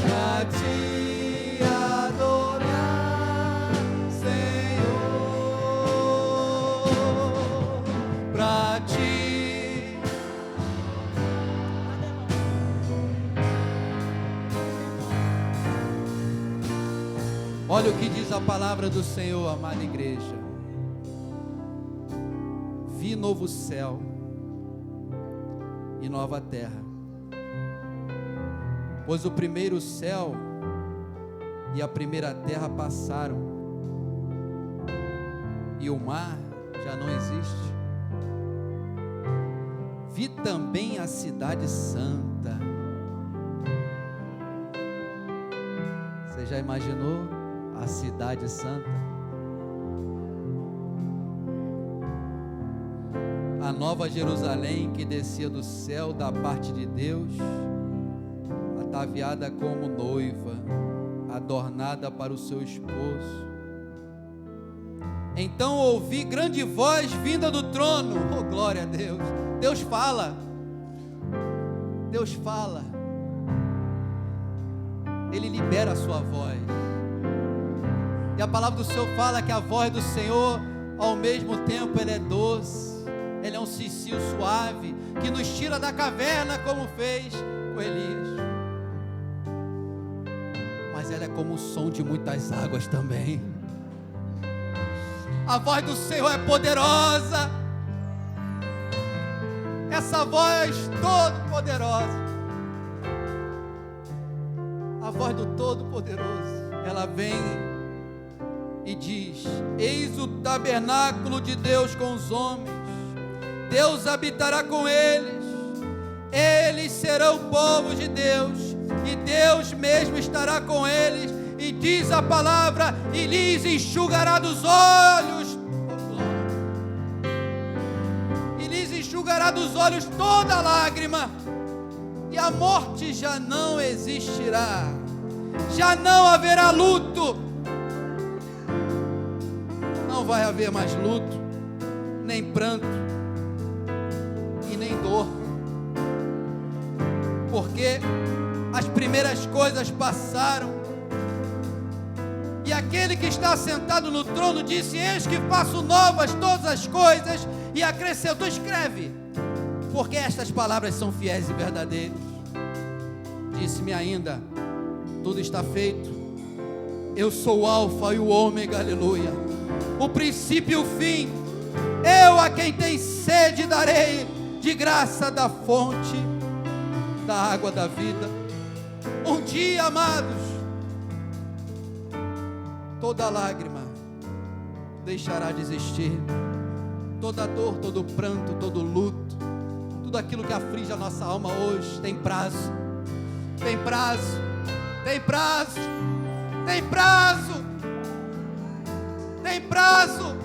Pra te adorar, Senhor. Pra te. Olha o que diz a palavra do Senhor, amada igreja. Vi novo céu e nova terra, pois o primeiro céu e a primeira terra passaram, e o mar já não existe. Vi também a cidade santa. Você já imaginou a cidade santa? A nova Jerusalém que descia do céu da parte de Deus, ataviada como noiva, adornada para o seu esposo. Então ouvi grande voz vinda do trono. Oh, glória a Deus. Deus fala. Deus fala. Ele libera a sua voz. E a palavra do Senhor fala que a voz do Senhor, ao mesmo tempo, ela é doce. Ele é um cicio suave, que nos tira da caverna, como fez com Elias. Mas ela é como o som de muitas águas também. A voz do Senhor é poderosa. Essa voz todo-poderosa, a voz do Todo-Poderoso, ela vem e diz: eis o tabernáculo de Deus com os homens, Deus habitará com eles, eles serão o povo de Deus, e Deus mesmo estará com eles, e diz a palavra, e lhes enxugará dos olhos, e lhes enxugará dos olhos toda lágrima, e a morte já não existirá, já não haverá luto, não vai haver mais luto, nem pranto, e nem dor, porque as primeiras coisas passaram. E aquele que está sentado no trono disse: eis que faço novas todas as coisas, e acrescentou, escreve, porque estas palavras são fiéis e verdadeiras. Disse-me ainda: tudo está feito, eu sou o alfa e o ômega, aleluia, o princípio e o fim. Eu a quem tem sede darei de graça da fonte da água da vida. Um dia, amados, toda lágrima deixará de existir, toda dor, todo pranto, todo luto, tudo aquilo que aflige a nossa alma hoje tem prazo, tem prazo, tem prazo, tem prazo, tem prazo.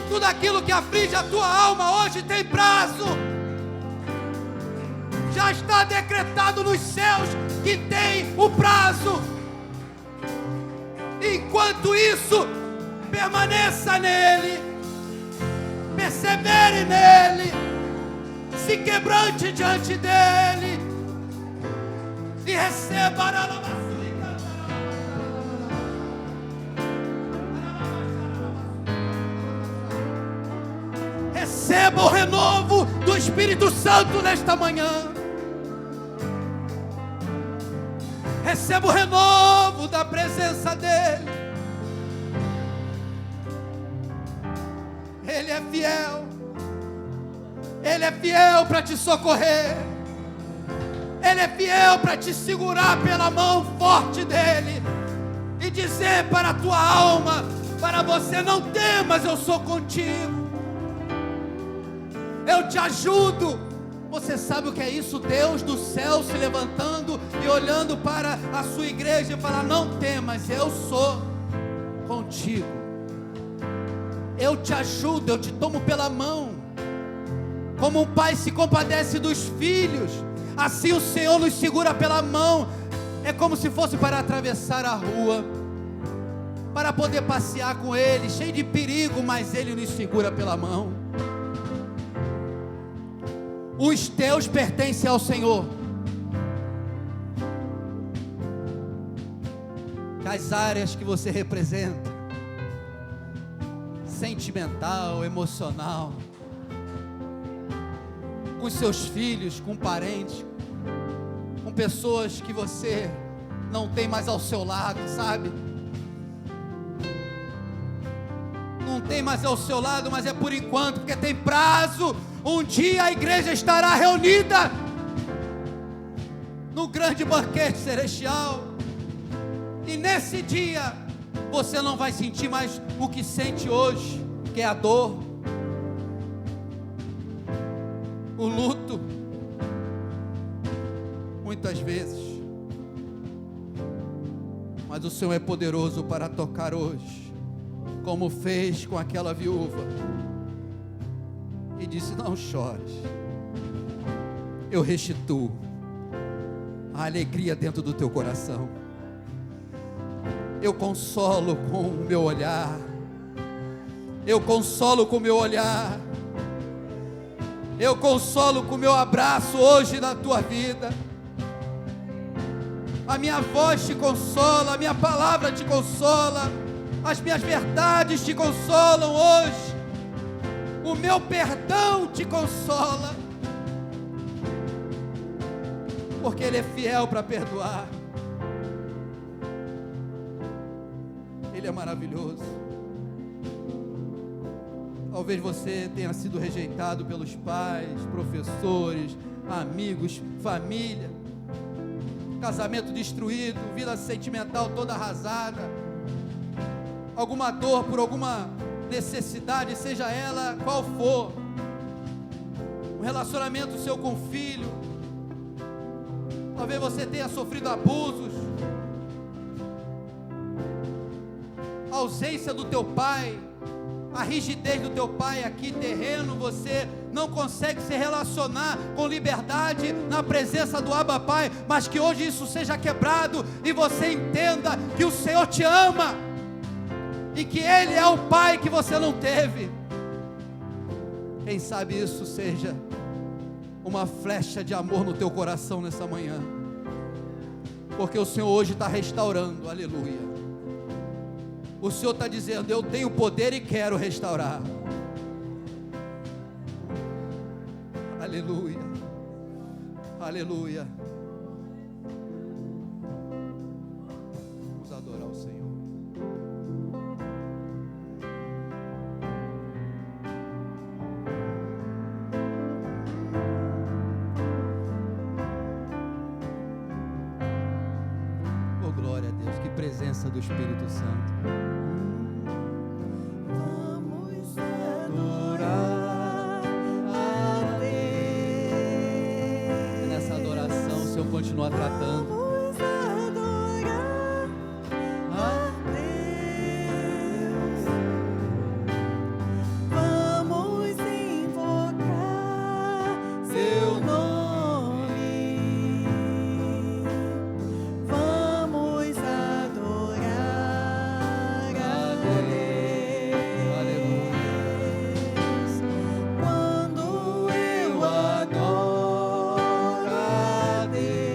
Tudo aquilo que aflige a tua alma hoje tem prazo. Já está decretado nos céus que tem o prazo. Enquanto isso, permaneça nele, persevere nele, se quebrante diante dele e receba a lavação. Receba o renovo do Espírito Santo nesta manhã. Receba o renovo da presença dEle. Ele é fiel. Ele é fiel para te socorrer. Ele é fiel para te segurar pela mão forte dEle e dizer para a tua alma, para você: não temas, eu sou contigo. Eu te ajudo. Você sabe o que é isso? Deus do céu se levantando e olhando para a sua igreja e falar: não temas, eu sou contigo. Eu te ajudo, eu te tomo pela mão. Como um pai se compadece dos filhos, assim o Senhor nos segura pela mão. É como se fosse para atravessar a rua, para poder passear com Ele, cheio de perigo, mas Ele nos segura pela mão. Os teus pertencem ao Senhor. As áreas que você representa, sentimental, emocional, com seus filhos, com parentes, com pessoas que você não tem mais ao seu lado, sabe? Não tem mais ao seu lado, mas é por enquanto, porque tem prazo. Um dia a igreja estará reunida no grande banquete celestial, e nesse dia você não vai sentir mais o que sente hoje, que é a dor, o luto, muitas vezes. Mas o Senhor é poderoso para tocar hoje, como fez com aquela viúva, e disse: não chores, eu restituo a alegria dentro do teu coração. Eu consolo com o meu olhar. Eu consolo com o meu olhar. Eu consolo com o meu abraço hoje na tua vida. A minha voz te consola, a minha palavra te consola, as minhas verdades te consolam hoje. O meu perdão te consola, porque Ele é fiel para perdoar. Ele é maravilhoso. Talvez você tenha sido rejeitado pelos pais, professores, amigos, família, casamento destruído, vida sentimental toda arrasada, alguma dor por alguma necessidade, seja ela qual for, um relacionamento seu com o filho, talvez você tenha sofrido abusos, a ausência do teu pai, a rigidez do teu pai aqui terreno, você não consegue se relacionar com liberdade na presença do Abba Pai, mas que hoje isso seja quebrado e você entenda que o Senhor te ama e que Ele é o Pai que você não teve. Quem sabe isso seja uma flecha de amor no teu coração nessa manhã, porque o Senhor hoje está restaurando, aleluia. O Senhor está dizendo: eu tenho poder e quero restaurar. Aleluia, aleluia. Vamos adorar o Senhor. Oh, glória a Deus, que presença do Espírito Santo. Continua tratando. Vamos adorar a Deus. Vamos invocar seu nome. Vamos adorar a Deus. Quando eu adoro a Deus,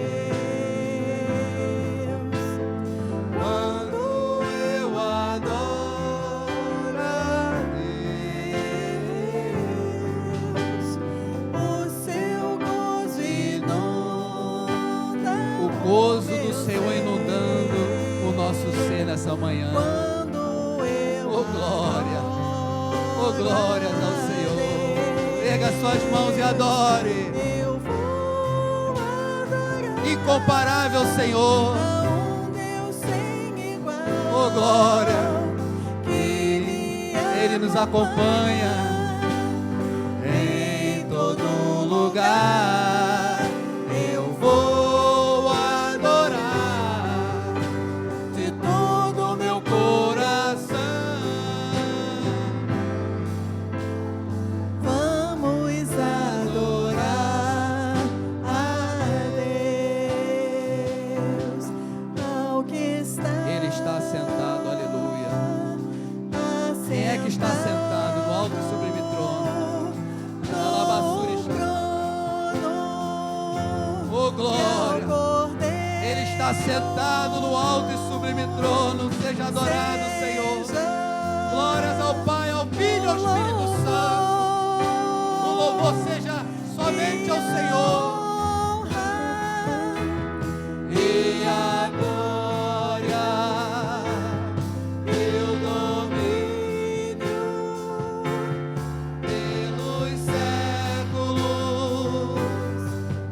quando eu adoro a Deus, nessa manhã. Quando eu Oh glória, oh glórias ao Senhor. Erga suas mãos e adore. eu vou adorar Incomparável Senhor. a um Deus sem igual. Oh glória, Que Ele nos acompanha em todo lugar. Eu vou adorar de todo o meu coração. vamos adorar a Deus, ao que está. Ele está sentado, aleluia. Quem é que está sentado no alto e sublime trono? Oh glória, Ele está sentado no alto e sublime trono. Seja adorado, Senhor. Glórias ao Pai, ao Filho e ao Espírito Santo. O louvor seja somente ao Senhor. E a glória e o domínio pelos séculos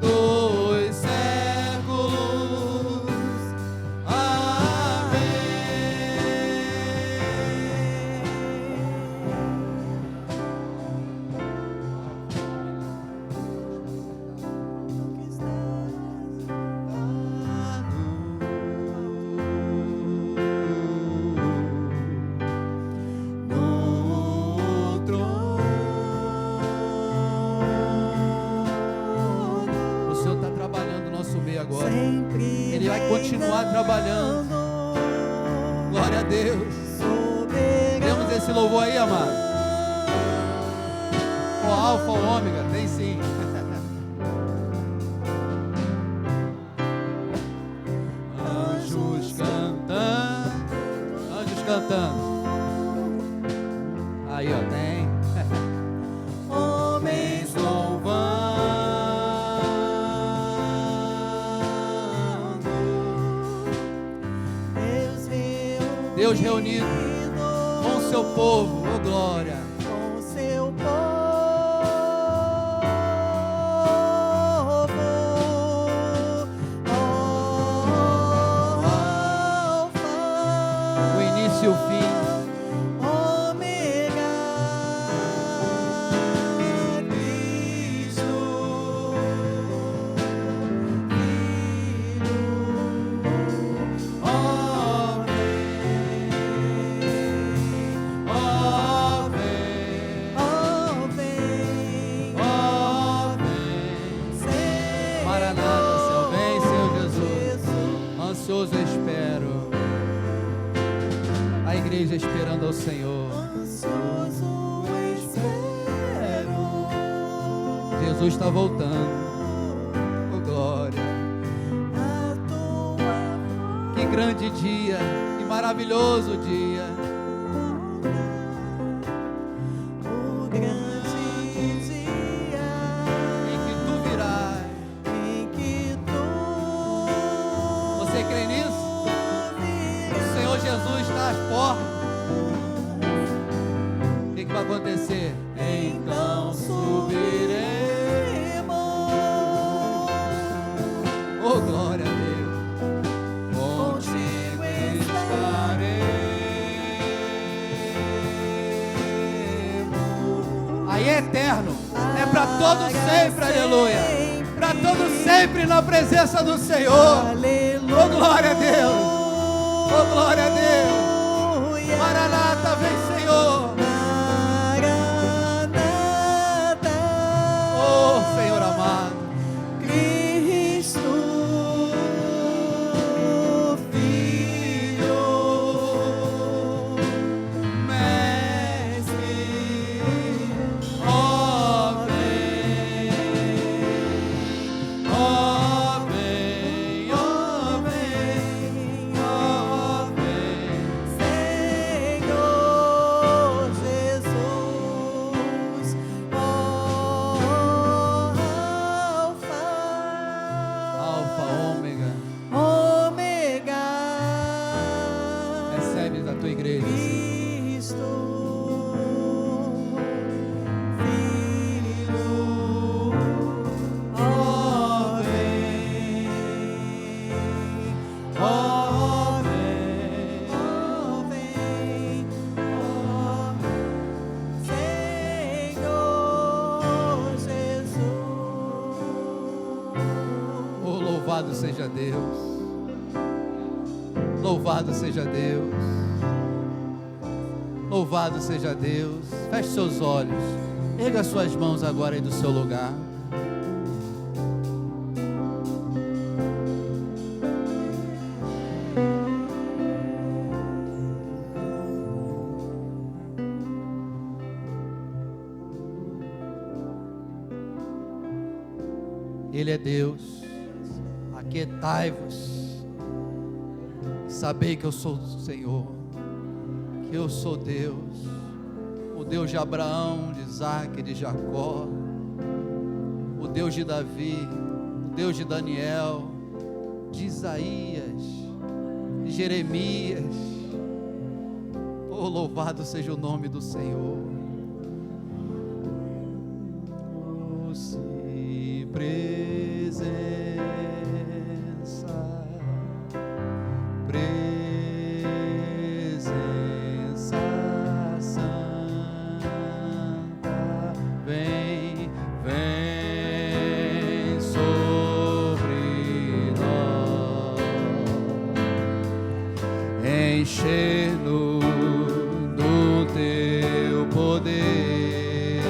dos séculos. Amém. No trono. O Senhor está trabalhando no nosso meio agora. Ele vai continuar trabalhando. Glória a Deus. Temos esse louvor aí, amado. O alfa, o ômega, tem sim. Anjos cantando. Anjos cantando. Aí, ó, tem. Homens louvando. Deus reunido com o seu povo. Oh glória. Com seu povo, O início e o fim. Ômega, Cristo, Filho, ó vem, Senhor Maranata, Senhor, vem, Senhor Jesus. Jesus. Ansioso espero. A igreja esperando ao Senhor. Ansioso espero. Jesus está voltando. Oh glória. A tua Que grande dia. Que maravilhoso dia. o grande dia Em que tu virás. em que tu Você crê nisso? O Senhor Jesus está às portas. O que vai acontecer? Então subiremos. Oh glória a Deus. Contigo estaremos. Aí é eterno. É para todo sempre, aleluia. Para todo sempre na presença do Senhor. Aleluia. Oh glória a Deus. Oh glória a Deus. Maranata, vem Senhor. Maranata. Oh Senhor amado. Cristo, Filho, Mestre, ó vem, ó vem, ó vem, ó vem. tua igreja. Cristo, Filho, ó vem, ó vem, ó vem, ó Senhor Jesus. Oh, louvado seja Deus. Louvado seja Deus. Louvado seja Deus. Feche seus olhos. Erga suas mãos agora aí do seu lugar. Ele é Deus. Aquietai-vos. Sabei que eu sou o Senhor, que eu sou Deus, o Deus de Abraão, de Isaac, de Jacó, o Deus de Davi, o Deus de Daniel, de Isaías, de Jeremias. Oh, louvado seja o nome do Senhor. Oh, se presença santa, vem, vem sobre nós, enche-nos do teu poder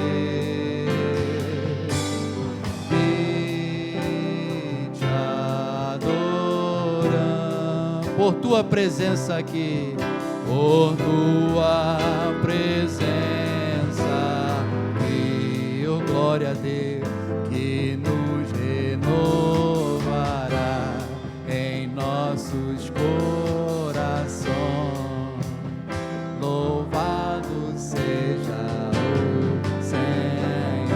e te adoramos por tua presença aqui, por tua presença aqui, oh glória a Deus, que nos renovará em nossos corações. Louvado seja o Senhor,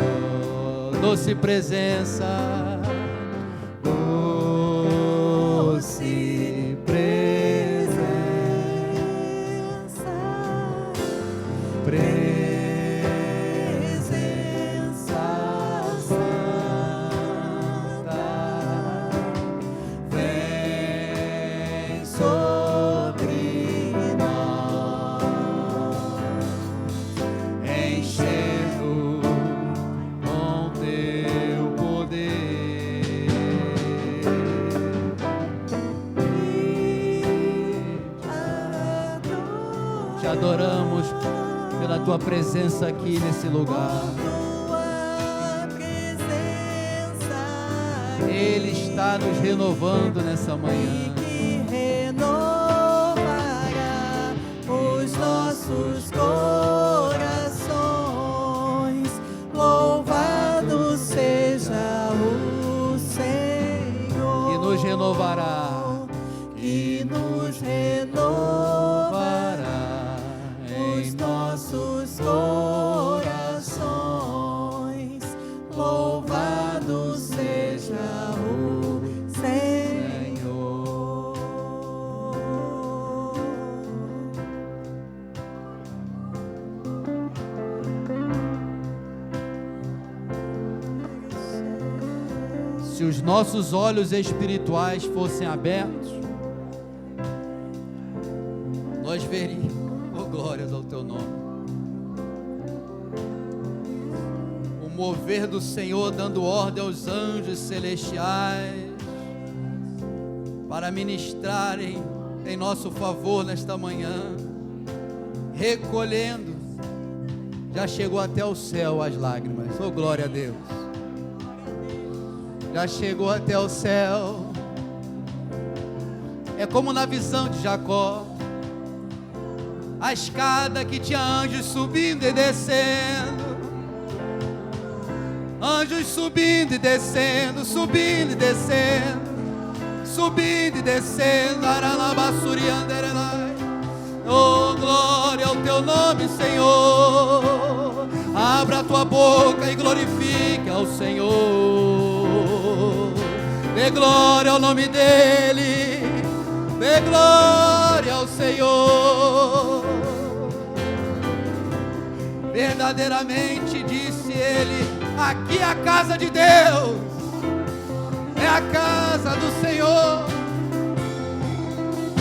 doce presença, doce presença, presença santa, vem sobre nós, enchendo com teu poder. Te adoramos pela tua presença aqui nesse lugar. Ele está nos renovando nessa manhã. Que renovará os nossos corações. Louvado seja o Senhor. E nos renovará. E nos renovará os nossos corações. Louvado seja o Senhor. Se os nossos olhos espirituais fossem abertos, nós veríamos, oh glórias ao teu nome, o mover do Senhor dando ordem aos anjos celestiais para ministrarem em nosso favor nesta manhã, recolhendo, já chegou até o céu as lágrimas, oh glória a Deus, já chegou até o céu. É como na visão de Jacó, a escada que tinha anjos subindo e descendo, anjos subindo e descendo, subindo e descendo, subindo e descendo. Oh, glória ao teu nome, Senhor. Abra a tua boca e glorifique ao Senhor. Dê glória ao nome dele, dê glória ao Senhor. verdadeiramente, disse ele, aqui é a casa de Deus, é a casa do Senhor,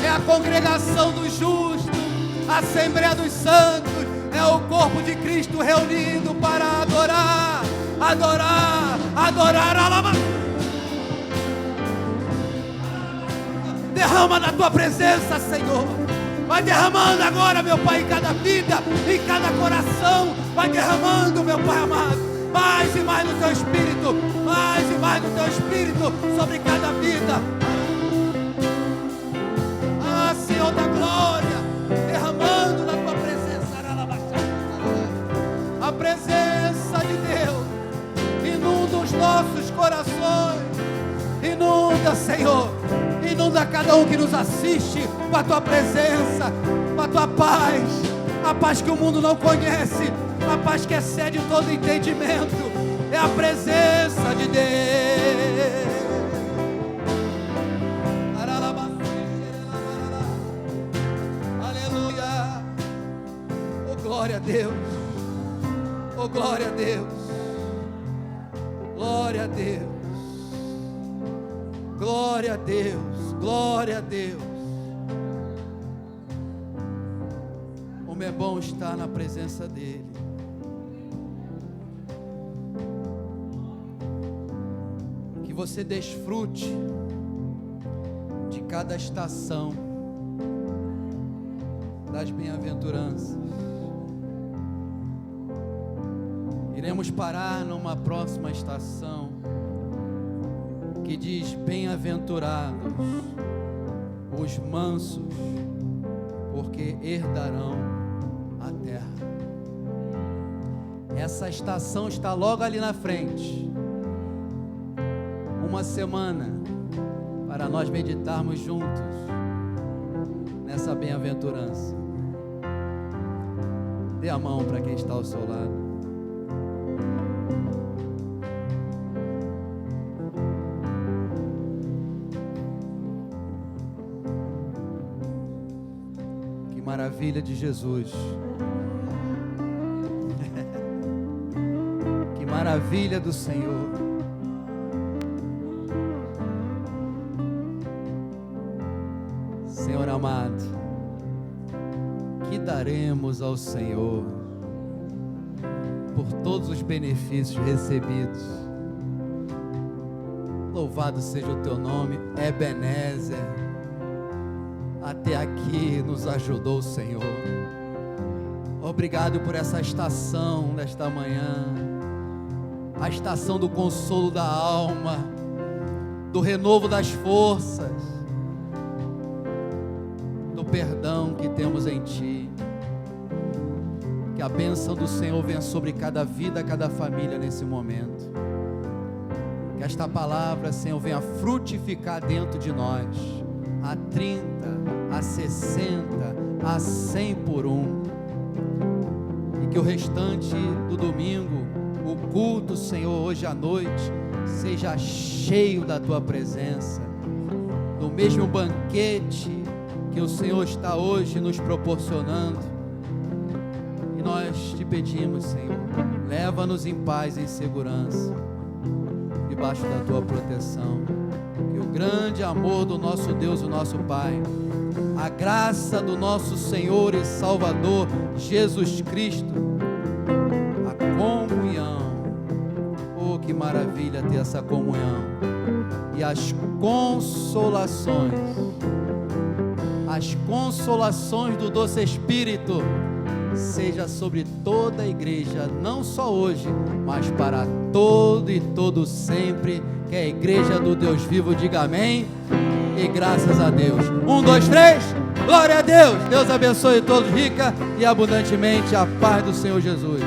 é a congregação dos justos, a Assembleia dos Santos, é o corpo de Cristo reunido para adorar, alabar. Derrama na tua presença, Senhor. Vai derramando agora, meu Pai, em cada vida, em cada coração. Vai derramando, meu Pai amado, mais e mais no teu Espírito, mais e mais no teu Espírito, sobre cada vida. Ah, Senhor da glória, derramando na tua presença, a presença de Deus inunda os nossos corações, inunda, Senhor, inunda cada um que nos assiste com a tua presença, com a tua paz, a paz que o mundo não conhece, a paz que excede todo entendimento, é a presença de Deus. Aleluia, oh glória a Deus, oh glória a Deus, glória a Deus, glória a Deus, glória a Deus. Como é bom estar na presença dEle. Que você desfrute de cada estação das bem-aventuranças. Iremos parar numa próxima estação que diz: bem-aventurados os mansos, porque herdarão a terra. Essa estação está logo ali na frente. Uma semana para nós meditarmos juntos nessa bem-aventurança. Dê a mão para quem está ao seu lado. Maravilha de Jesus. Que maravilha do Senhor. Senhor amado, que daremos ao Senhor por todos os benefícios recebidos? Louvado seja o teu nome, Ebenezer. Até aqui nos ajudou o Senhor. Obrigado por essa estação desta manhã, a estação do consolo da alma, do renovo das forças, do perdão que temos em Ti. Que a bênção do Senhor venha sobre cada vida, cada família nesse momento. Que esta palavra, Senhor, venha frutificar dentro de nós, a 30, a 60, a 100 por um. E que o restante do domingo, o culto, Senhor, hoje à noite, seja cheio da Tua presença, do mesmo banquete que o Senhor está hoje nos proporcionando. E nós te pedimos, Senhor, leva-nos em paz e em segurança, debaixo da Tua proteção. Que o grande amor do nosso Deus, o nosso Pai, a graça do nosso Senhor e Salvador Jesus Cristo, a comunhão, oh que maravilha ter essa comunhão, e as consolações do doce Espírito seja sobre toda a igreja, não só hoje, mas para todo e todo sempre. Que a igreja do Deus vivo diga amém e graças a Deus. 1, 2, 3, glória a Deus. Deus abençoe todos rica e abundantemente. A paz do Senhor Jesus.